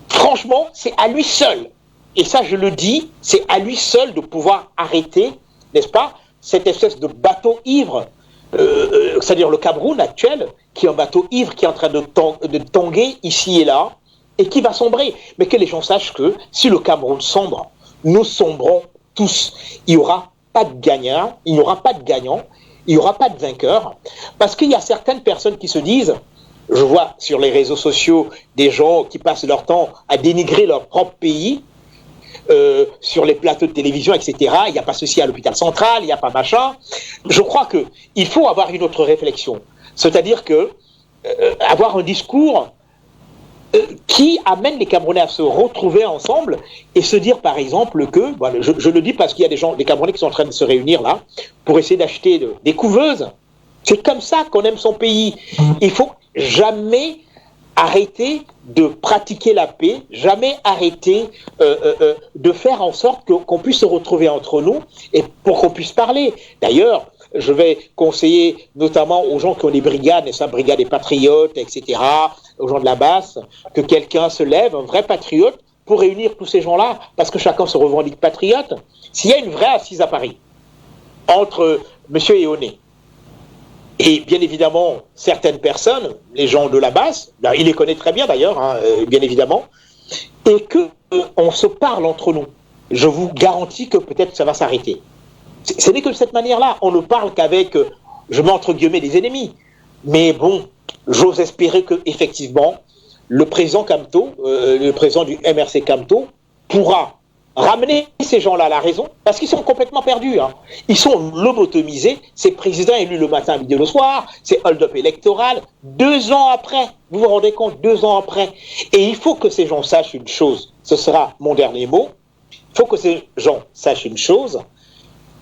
franchement, c'est à lui seul, et ça je le dis, c'est à lui seul de pouvoir arrêter, n'est-ce pas, cette espèce de bateau ivre, c'est-à-dire le Cameroun actuel, qui est un bateau ivre, qui est en train de tanguer ici et là, et qui va sombrer. Mais que les gens sachent que si le Cameroun sombre, nous sombrons tous. Il n'y aura pas de gagnant, il n'y aura pas de gagnant, il n'y aura pas de vainqueur, parce qu'il y a certaines personnes qui se disent, je vois sur les réseaux sociaux des gens qui passent leur temps à dénigrer leur propre pays, sur les plateaux de télévision, etc. Il n'y a pas ceci à l'hôpital central, il n'y a pas machin. Je crois qu'il faut avoir une autre réflexion. C'est-à-dire que avoir un discours qui amène les Camerounais à se retrouver ensemble et se dire par exemple que, voilà, je le dis parce qu'il y a des Camerounais qui sont en train de se réunir là pour essayer d'acheter des couveuses. C'est comme ça qu'on aime son pays. Il faut jamais arrêter de pratiquer la paix, jamais arrêter de faire en sorte qu'on puisse se retrouver entre nous et pour qu'on puisse parler. D'ailleurs, je vais conseiller notamment aux gens qui ont des brigades, n'est-ce pas, brigades des patriotes, etc., aux gens de la basse, que quelqu'un se lève, un vrai patriote, pour réunir tous ces gens-là, parce que chacun se revendique patriote. S'il y a une vraie assise à Paris entre M. Eoné et bien évidemment certaines personnes, les gens de la basse, il les connaît très bien d'ailleurs, hein, bien évidemment, et qu'on se parle entre nous, je vous garantis que peut-être ça va s'arrêter. Ce n'est que de cette manière-là. On ne parle qu'avec, je mets entre guillemets, des ennemis. Mais bon, j'ose espérer que effectivement, le président Kamto, le président du MRC Kamto, pourra ramener ces gens-là à la raison, parce qu'ils sont complètement perdus. Hein. Ils sont lobotomisés. Ces présidents élus le matin, midi et le soir, c'est hold-up électoral. 2 ans après, vous vous rendez compte, 2 ans après. Et il faut que ces gens sachent une chose. Ce sera mon dernier mot. Il faut que ces gens sachent une chose.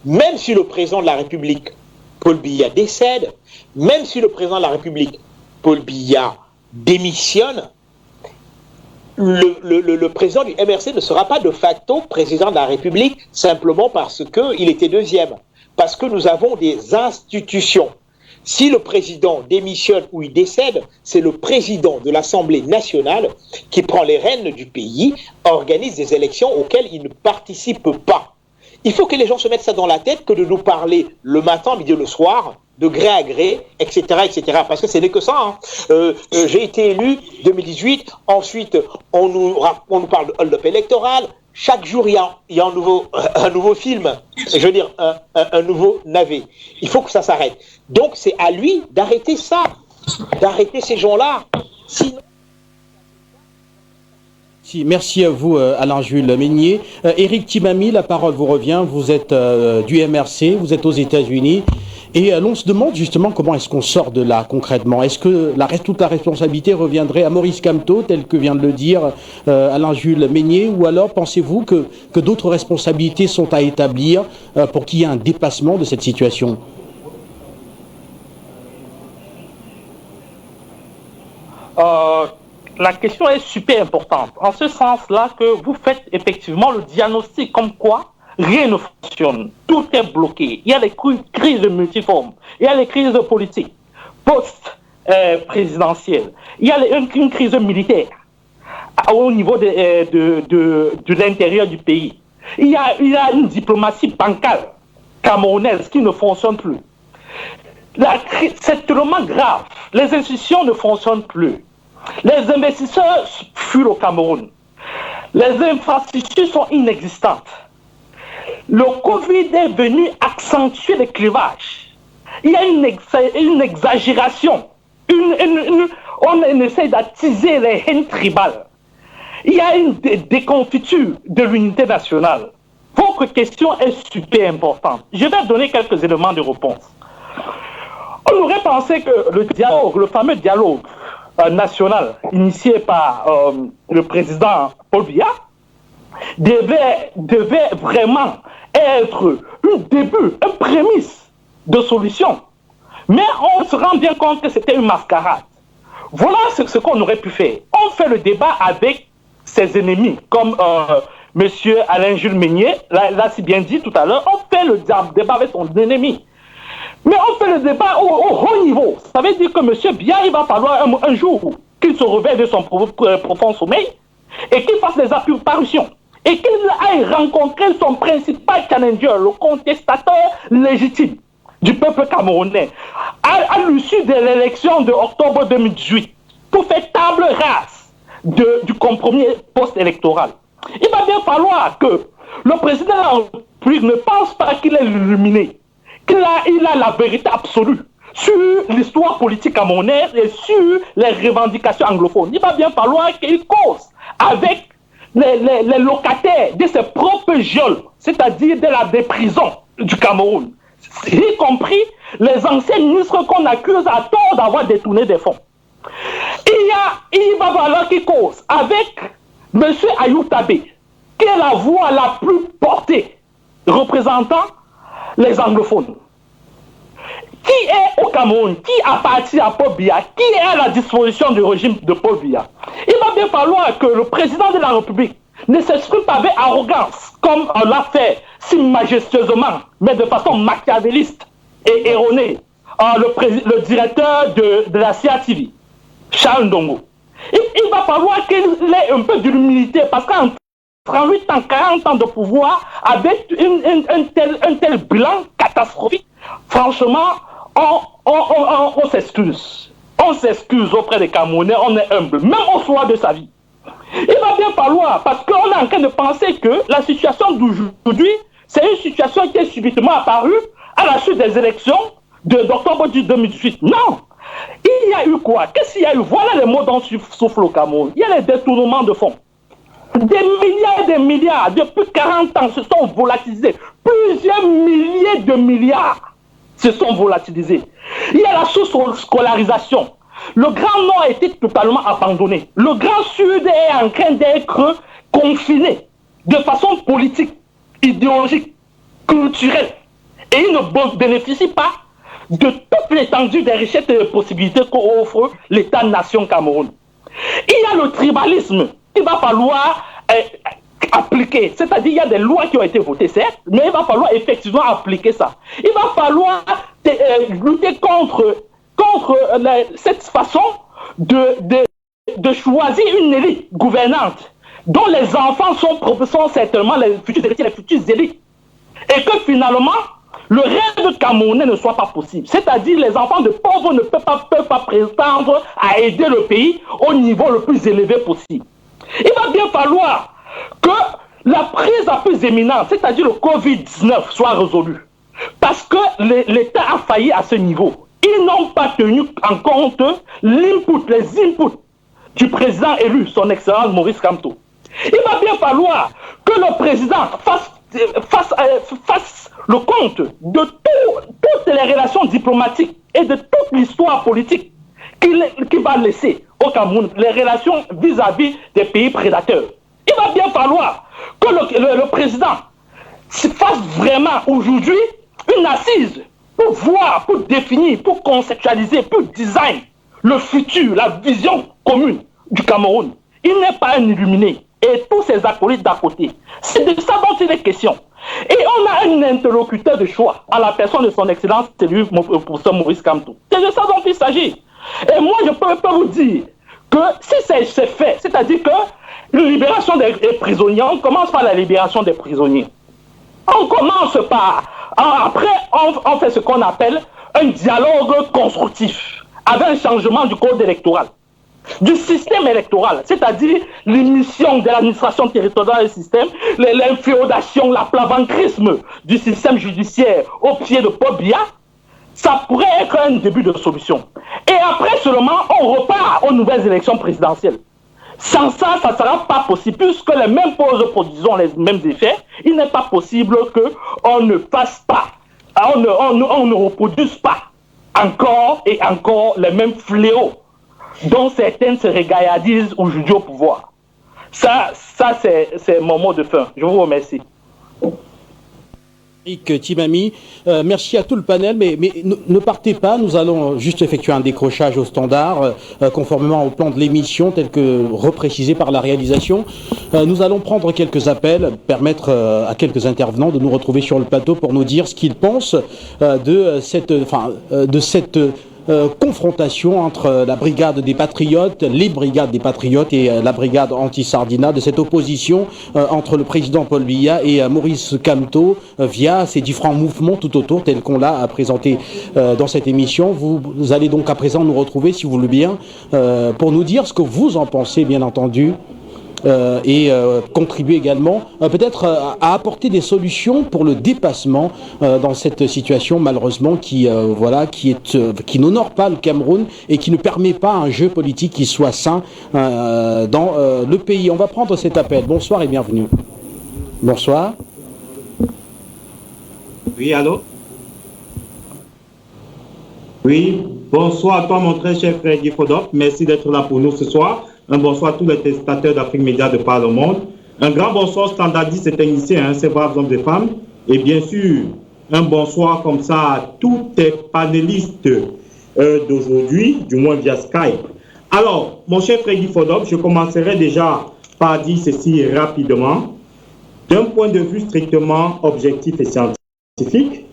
Même si le président de la République, Paul Biya, décède, même si le président de la République, Paul Biya, démissionne, le président du MRC ne sera pas de facto président de la République simplement parce qu'il était deuxième. Parce que nous avons des institutions. Si le président démissionne ou il décède, c'est le président de l'Assemblée nationale qui prend les rênes du pays, organise des élections auxquelles il ne participe pas. Il faut que les gens se mettent ça dans la tête que de nous parler le matin, midi et le soir, de gré à gré, etc., etc. Parce que ce n'est que ça. Hein. J'ai été élu 2018. Ensuite, on nous parle de hold-up électoral. Chaque jour, il y a un nouveau film. Je veux dire, un nouveau navet. Il faut que ça s'arrête. Donc, c'est à lui d'arrêter ça, d'arrêter ces gens-là. Sinon... Merci à vous, Alain-Jules Meignier. Éric Timamy, la parole vous revient. Vous êtes du MRC, vous êtes aux États-Unis. Et l'on se demande justement comment est-ce qu'on sort de là concrètement. Est-ce que toute la responsabilité reviendrait à Maurice Kamto, tel que vient de le dire Alain-Jules Meignet, ou alors pensez-vous que d'autres responsabilités sont à établir pour qu'il y ait un dépassement de cette situation? La question est super importante, en ce sens-là que vous faites effectivement le diagnostic comme quoi rien ne fonctionne, tout est bloqué. Il y a des crises multiformes, il y a les crises politiques, post-présidentielles, il y a une crise militaire au niveau de l'intérieur du pays. Il y a une diplomatie bancale camerounaise qui ne fonctionne plus. C'est tellement grave, les institutions ne fonctionnent plus. Les investisseurs fuient au Cameroun. Les infrastructures sont inexistantes. Le Covid est venu accentuer les clivages. Il y a une exagération. On essaie d'attiser les haines tribales. Il y a une déconfiture de l'unité nationale. Votre question est super importante. Je vais donner quelques éléments de réponse. On aurait pensé que le fameux dialogue national initié par le président Paul Biya devait vraiment être un début, un prémisse de solution. Mais on se rend bien compte que c'était une mascarade. Voilà ce qu'on aurait pu faire. On fait le débat avec ses ennemis, comme M. Alain-Jules Meignet l'a si bien dit tout à l'heure. On fait le débat avec son ennemi. Mais on fait le débat au haut niveau. Ça veut dire que M. Biya, il va falloir un jour qu'il se réveille de son profond sommeil et qu'il fasse des apparitions et qu'il aille rencontrer son principal challenger, le contestateur légitime du peuple camerounais, à l'issue de l'élection de octobre 2018, pour faire table rase du compromis post-électoral. Il va bien falloir que le président de la République ne pense pas qu'il est illuminé, qu'il a la vérité absolue sur l'histoire politique camerounaise et sur les revendications anglophones. Il va bien falloir qu'il cause avec les locataires de ses propres geôles, c'est-à-dire de des prisons du Cameroun, y compris les anciens ministres qu'on accuse à tort d'avoir détourné des fonds. Il va falloir qu'il cause avec M. Ayou Tabé, qui est la voix la plus portée représentant les anglophones. Qui est au Cameroun, qui appartient à Paul Biya, qui est à la disposition du régime de Paul Biya. Il va bien falloir que le président de la République ne s'exprime pas avec arrogance, comme on l'a fait si majestueusement, mais de façon machiavéliste et erronée, le directeur de la CATV, Charles Ndongo. Il va falloir qu'il ait un peu d'humilité, parce qu'en 38 ans, 40 ans de pouvoir, avec un tel bilan catastrophique, franchement, on s'excuse. On s'excuse auprès des Camerounais, on est humble, même au soir de sa vie. Il va bien falloir, parce qu'on est en train de penser que la situation d'aujourd'hui, c'est une situation qui est subitement apparue à la suite des élections d'octobre 2018. Non! Il y a eu quoi? Qu'est-ce qu'il y a eu? Voilà les mots dont souffle le Cameroun. Il y a les détournements de fonds. Des milliards et des milliards, depuis 40 ans, se sont volatilisés. Plusieurs milliers de milliards se sont volatilisés. Il y a la sous-scolarisation. Le Grand Nord a été totalement abandonné. Le Grand Sud est en train d'être confiné de façon politique, idéologique, culturelle. Et il ne bénéficie pas de toute l'étendue des richesses et des possibilités qu'offre l'État-nation Cameroun. Il y a le tribalisme. Il va falloir appliquer. C'est-à-dire, il y a des lois qui ont été votées, certes, mais il va falloir effectivement appliquer ça. Il va falloir lutter contre cette façon de choisir une élite gouvernante dont les enfants sont certainement les futurs héritiers, les futurs élites. Et que finalement, le rêve camerounais ne soit pas possible. C'est-à-dire les enfants de pauvres ne peuvent pas prétendre à aider le pays au niveau le plus élevé possible. Il va bien falloir que la prise la plus éminente, c'est-à-dire le Covid-19, soit résolue. Parce que l'État a failli à ce niveau. Ils n'ont pas tenu en compte les inputs du président élu, son excellence Maurice Kamto. Il va bien falloir que le président fasse le compte de toutes toutes les relations diplomatiques et de toute l'histoire politique qui va laisser au Cameroun, les relations vis-à-vis des pays prédateurs. Il va bien falloir que le président fasse vraiment aujourd'hui une assise pour voir, pour définir, pour conceptualiser, pour design le futur, la vision commune du Cameroun. Il n'est pas un illuminé. Et tous ses acolytes d'à côté. C'est de ça dont il est question. Et on a un interlocuteur de choix à la personne de son excellence, c'est lui, le professeur Maurice Kamto. C'est de ça dont il s'agit. Et moi, je peux vous dire que si c'est fait, c'est-à-dire que la libération des prisonniers, on commence par la libération des prisonniers. On commence par... Après, on fait ce qu'on appelle un dialogue constructif avec un changement du code électoral, du système électoral, c'est-à-dire l'émission de l'administration territoriale du système, l'inféodation, l'aplavancrisme du système judiciaire au pied de Paul Biya, ça pourrait être un début de solution. Et après seulement, on repart aux nouvelles élections présidentielles. Sans ça, ça ne sera pas possible, puisque les mêmes causes produisent les mêmes effets. Il n'est pas possible qu'on ne fasse pas, on ne reproduise pas encore et encore les mêmes fléaux dont certaines se régaillardisent aujourd'hui au pouvoir. Ça c'est mon mot de fin. Je vous remercie. Eric Timamy, merci à tout le panel, mais ne partez pas, nous allons juste effectuer un décrochage au standard, conformément au plan de l'émission tel que reprécisé par la réalisation. Nous allons prendre quelques appels, permettre à quelques intervenants de nous retrouver sur le plateau pour nous dire ce qu'ils pensent de cette confrontation entre la brigade des patriotes, les brigades des patriotes et la brigade anti-Sardina, de cette opposition entre le président Paul Biya et Maurice Kamto via ces différents mouvements tout autour tels qu'on l'a présenté dans cette émission. Vous allez donc à présent nous retrouver, si vous voulez bien, pour nous dire ce que vous en pensez, bien entendu. Et contribuer également peut-être à apporter des solutions pour le dépassement dans cette situation malheureusement qui n'honore pas le Cameroun et qui ne permet pas un jeu politique qui soit sain dans le pays. On va prendre cet appel. Bonsoir et bienvenue. Bonsoir. Oui, allô? Oui, bonsoir à toi mon très cher frère Guy Fodop. Merci d'être là pour nous ce soir. Un bonsoir à tous les téléspectateurs d'Afrique Média de par le monde. Un grand bonsoir standardiste et technicien, ces braves hommes et femmes. Et bien sûr, un bonsoir comme ça à tous les panélistes d'aujourd'hui, du moins via Skype. Alors, mon cher frère Guy Fodop, je commencerai déjà par dire ceci rapidement. D'un point de vue strictement objectif et scientifique,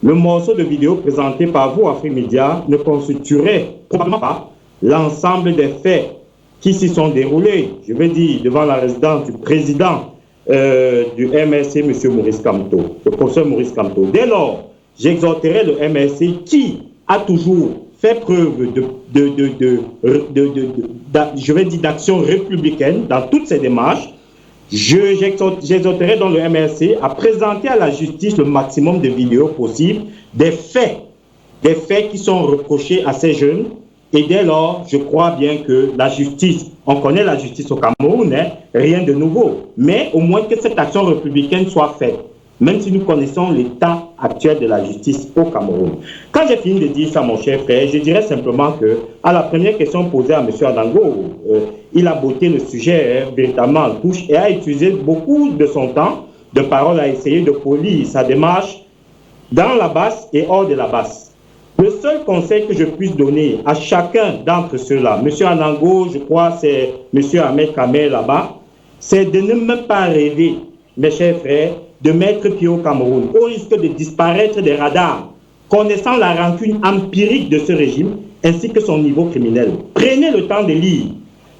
le morceau de vidéo présenté par vous, Afrique Média, ne constituerait probablement pas l'ensemble des faits qui s'y sont déroulés, je veux dire, devant la résidence du président du MRC, M. Maurice Kamto, le professeur Maurice Kamto. Dès lors, j'exhorterai le MRC qui a toujours fait preuve d'action républicaine dans toutes ses démarches. J'exhorterai donc le MRC à présenter à la justice le maximum de vidéos possibles des faits qui sont reprochés à ces jeunes. Et dès lors, je crois bien que la justice, on connaît la justice au Cameroun, hein, rien de nouveau. Mais au moins que cette action républicaine soit faite, même si nous connaissons l'état actuel de la justice au Cameroun. Quand j'ai fini de dire ça, mon cher frère, je dirais simplement que, à la première question posée à M. Adango, il a botté le sujet véritablement en touche et a utilisé beaucoup de son temps de parole à essayer de polir sa démarche dans la basse et hors de la basse. Le seul conseil que je puisse donner à chacun d'entre ceux-là, M. Anango, je crois c'est M. Ahmed Kamel là-bas, c'est de ne même pas rêver, mes chers frères, de mettre pied au Cameroun, au risque de disparaître des radars, connaissant la rancune empirique de ce régime, ainsi que son niveau criminel. Prenez le temps de lire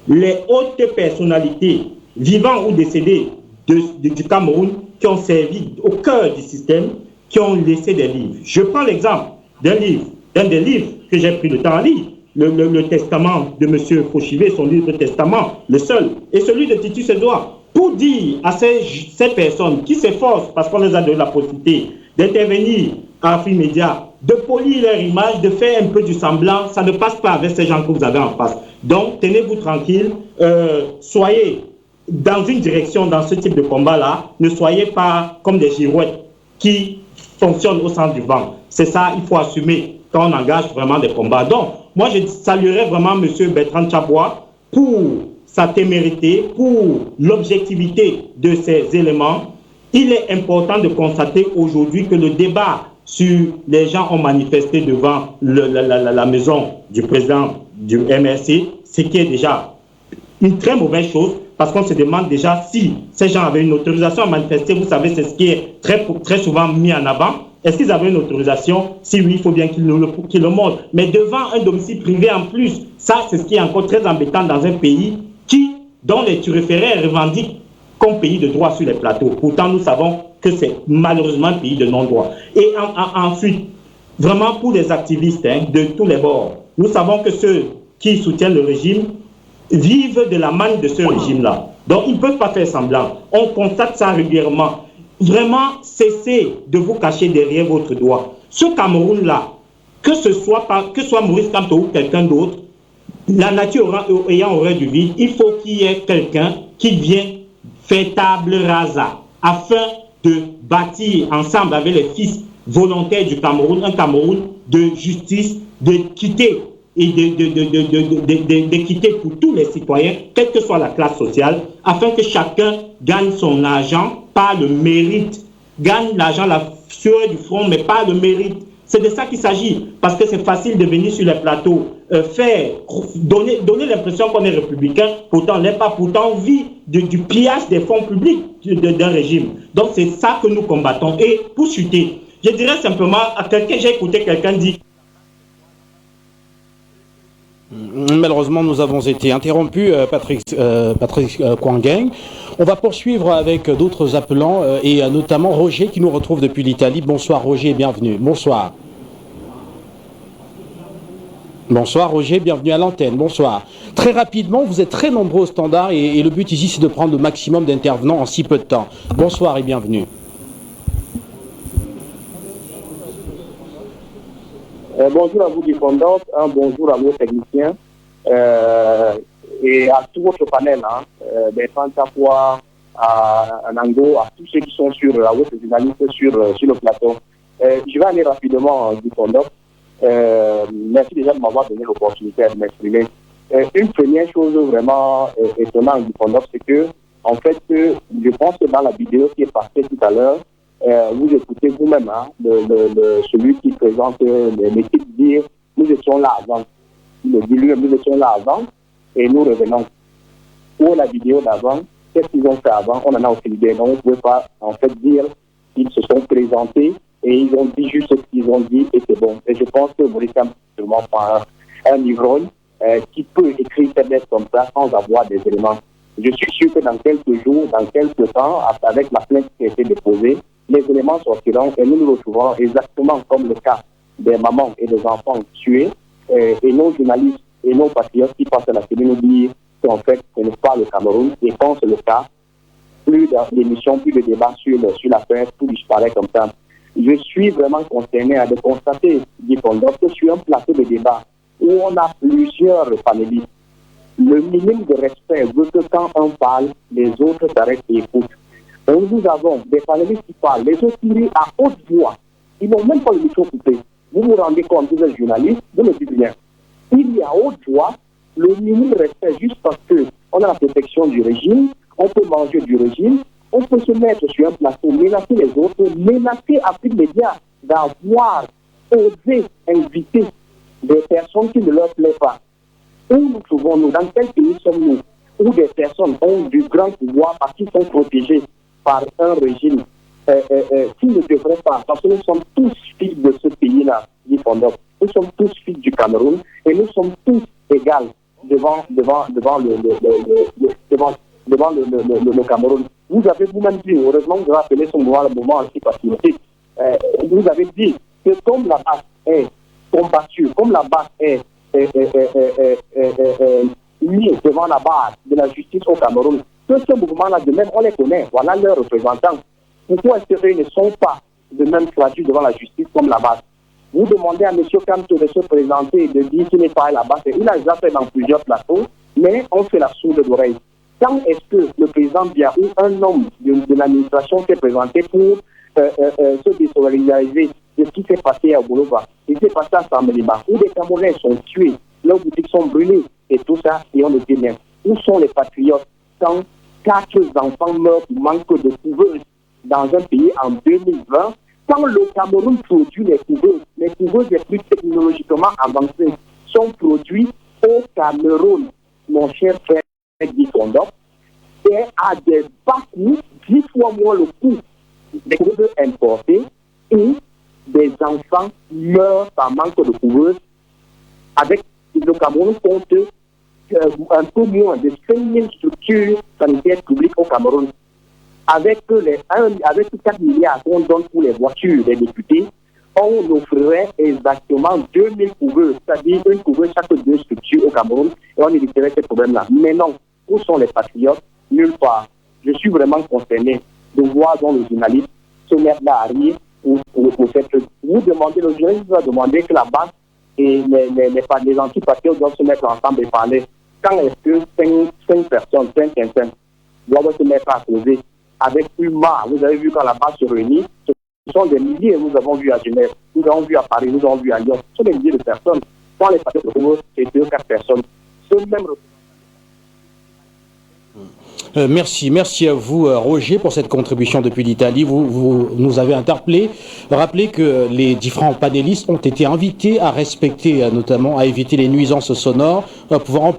les hautes personnalités, vivants ou décédées du Cameroun, qui ont servi au cœur du système, qui ont laissé des livres. Je prends l'exemple d'un des livres que j'ai pris le temps à lire, le testament de M. Fauchivé, son livre Testament, le seul, et celui de Titus Edouard, pour dire à ces personnes qui s'efforcent, parce qu'on les a donné la possibilité d'intervenir à Afrique Média, de polir leur image, de faire un peu du semblant, ça ne passe pas avec ces gens que vous avez en face. Donc, tenez-vous tranquille, soyez dans une direction, dans ce type de combat-là, ne soyez pas comme des girouettes qui fonctionnent au centre du vent. c'est ça, il faut assumer quand on engage vraiment des combats. Donc, moi, je saluerais vraiment M. Bertrand Tchabwa pour sa témérité, pour l'objectivité de ces éléments. Il est important de constater aujourd'hui que le débat sur les gens ont manifesté devant la maison du président du MRC, ce qui est déjà une très mauvaise chose, parce qu'on se demande déjà si ces gens avaient une autorisation à manifester. Vous savez, c'est ce qui est très souvent mis en avant. Est-ce qu'ils avaient une autorisation? Si oui, il faut bien qu'ils le montrent. Mais devant un domicile privé en plus, ça, c'est ce qui est encore très embêtant dans un pays dont les turiféraires revendiquent comme pays de droit sur les plateaux. Pourtant, nous savons que c'est malheureusement un pays de non-droit. Et ensuite, vraiment pour les activistes de tous les bords, nous savons que ceux qui soutiennent le régime vivent de la manne de ce régime-là. Donc, ils ne peuvent pas faire semblant. On constate ça régulièrement. Vraiment, cessez de vous cacher derrière votre doigt. Ce Cameroun-là, que soit Maurice Kamto ou quelqu'un d'autre, la nature ayant horreur du vide, il faut qu'il y ait quelqu'un qui vienne faire table rasa afin de bâtir ensemble avec les fils volontaires du Cameroun, un Cameroun de justice, d'équité et d'équité pour tous les citoyens, quelle que soit la classe sociale, afin que chacun gagne son argent par le mérite, gagne l'argent, la sueur du front, mais pas le mérite. C'est de ça qu'il s'agit, parce que c'est facile de venir sur les plateaux, donner l'impression qu'on est républicain, pourtant on n'est pas, pourtant on vit du pillage des fonds publics d'un régime. Donc c'est ça que nous combattons. Et pour chuter, je dirais simplement à quelqu'un, j'ai écouté quelqu'un dire... Malheureusement, nous avons été interrompus, Patrick Kwangang. On va poursuivre avec d'autres appelants et notamment Roger qui nous retrouve depuis l'Italie. Bonsoir Roger, bienvenue. Bonsoir. Bonsoir Roger, bienvenue à l'antenne. Bonsoir. Très rapidement, vous êtes très nombreux au standard et le but ici c'est de prendre le maximum d'intervenants en si peu de temps. Bonsoir et bienvenue. Bonjour à vous du Fondant, bonjour à vos techniciens et à tout votre panel, Bertrand Tchabwa, à Nango, à tous ceux qui sont sur la route des journalistes sur le plateau. Je vais aller rapidement du Fondant. Merci déjà de m'avoir donné l'opportunité de m'exprimer. Une première chose vraiment étonnante du Fondant, c'est que, en fait, je pense que dans la vidéo qui est passée tout à l'heure, vous écoutez vous-même celui qui présente l'équipe dire nous étions là avant. Il dit lui, nous étions là avant et nous revenons. Pour la vidéo d'avant, qu'est-ce qu'ils ont fait avant? On en a aucune idée. Donc, on ne pouvait pas en fait dire qu'ils se sont présentés et ils ont dit juste ce qu'ils ont dit et c'est bon. Et je pense que Maurice Kamto un ivrogne qui peut écrire cette lettre comme ça sans avoir des éléments. Je suis sûr que dans quelques jours, dans quelques temps, avec la plainte qui a été déposée, les éléments sortiront et nous nous retrouvons exactement comme le cas des mamans et des enfants tués et nos journalistes et nos patriotes qui passent à la télé nous disent qu'en fait ce n'est pas le Cameroun et quand c'est le cas, plus d'émissions, plus de débats sur l'affaire, tout disparaît comme ça. Je suis vraiment concerné à de constater, que sur un plateau de débat où on a plusieurs panélistes, le minimum de respect veut que quand on parle, les autres s'arrêtent et écoutent. Donc nous avons des panélistes qui parlent, les autres qui rient à haute voix. Ils n'ont même pas le micro coupé. Vous vous rendez compte, vous êtes journaliste, vous me dites bien. Il y a à haute voix le minimum de respect juste parce qu'on a la protection du régime, on peut manger du régime, on peut se mettre sur un plateau, menacer les autres, menacer Afrique Média d'avoir osé inviter des personnes qui ne leur plaisent pas. Où nous trouvons-nous? Dans quel pays sommes-nous? Où des personnes ont du grand pouvoir parce qu'ils sont protégés par un régime qui ne devrait pas, parce que nous sommes tous fils de ce pays-là, dit Fondop. Nous sommes tous fils du Cameroun et nous sommes tous égaux devant le Cameroun. Vous avez vous-même dit, heureusement vous avez appelé ce mouvement le mouvement antipatriotique, vous avez dit que comme la base est combattue, comme la base est mis devant la barre de la justice au Cameroun, que ce mouvement-là de même, on les connaît, voilà leurs représentants. Pourquoi est-ce qu'ils ne sont pas de même traduits devant la justice comme la base? Vous demandez à M. Kamto de se présenter et de dire qu'il n'est pas à la base. Il a déjà fait dans plusieurs plateaux, mais on fait la sourde d'oreille. Quand est-ce que le président Biaou, un homme de l'administration, s'est présenté pour se désolidariser de ce qui s'est passé à Bouloba, ce qui s'est passé à Sameliba, où des Camerounais sont tués, leurs boutiques sont brûlées, et tout ça, et on le dit bien. Où sont les patriotes quand 4 enfants meurent du manque de couveuses dans un pays en 2020, quand le Cameroun produit les couveuses les plus technologiquement avancées sont produites au Cameroun, mon cher frère Guy Fondop, et à des bas coûts, 10 fois moins le coût des couveuses importées, et des enfants meurent par manque de couveuses. Avec le Cameroun compte un peu moins de 5000 structures sanitaires publiques au Cameroun. Avec 4 milliards qu'on donne pour les voitures des députés, on offrirait exactement 2000 couveuses, c'est-à-dire une couveuse chaque 2 structures au Cameroun, et on éviterait ces problèmes-là. Mais non, où sont les patriotes? Nulle part. Je suis vraiment concerné de voir dans le journaliste se mettre là à rire pour cette chose. Vous demandez, le journaliste va demander que la base et les antipatriotes doivent se mettre ensemble et parler. Quand est-ce que 5 personnes, 5 personnes doivent se mettre à causer avec Huma? Vous avez vu quand la base se réunit, ce sont des milliers, nous avons vu à Genève, nous avons vu à Paris, nous avons vu à Lyon, ce sont des milliers de personnes. Quand les patriotes se retrouvent, c'est 2 ou 4 personnes. Ce même Merci à vous, Roger, pour cette contribution depuis l'Italie. Vous nous avez interpellé. Rappelez que les différents panélistes ont été invités à respecter, notamment à éviter les nuisances sonores, pouvoir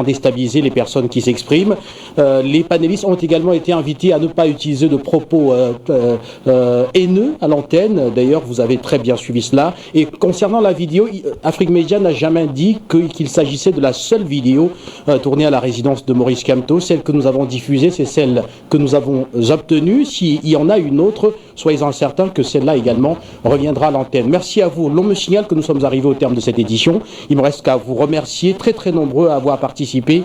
déstabiliser les personnes qui s'expriment. Les panélistes ont également été invités à ne pas utiliser de propos haineux à l'antenne. D'ailleurs, vous avez très bien suivi cela. Et concernant la vidéo, Afrique Média n'a jamais dit qu'il s'agissait de la seule vidéo tournée à la résidence de Maurice Kamto. Celle que nous avons diffusée, c'est celle que nous avons obtenue. S'il y en a une autre, soyez-en certains que celle-là également reviendra à l'antenne. Merci à vous. L'on me signale que nous sommes arrivés au terme de cette édition. Il me reste qu'à vous remercier, très très nombreux à avoir participé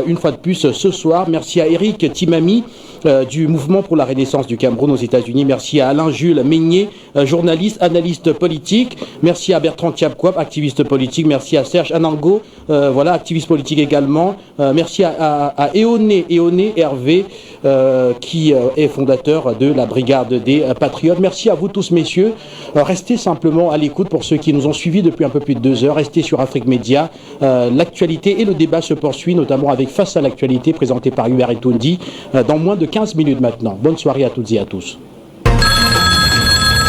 une fois de plus ce soir. Merci à Eric Timami du Mouvement pour la Renaissance du Cameroun aux États-Unis. Merci à Alain-Jules Meignet, journaliste, analyste politique. Merci à Bertrand Tiabkwap, activiste politique. Merci à Serge Anango, activiste politique également. Merci à Eoné Hervé, qui est fondateur de la Brigade des Patriotes. Merci à vous tous, messieurs. Restez simplement à l'écoute pour ceux qui nous ont suivis depuis un peu plus de 2 heures. Restez sur Afrique Média. L'actualité et le débat se poursuit, notamment avec Face à l'actualité, présenté par Hubert Etoundi, dans moins de 15 minutes maintenant. Bonne soirée à toutes et à tous.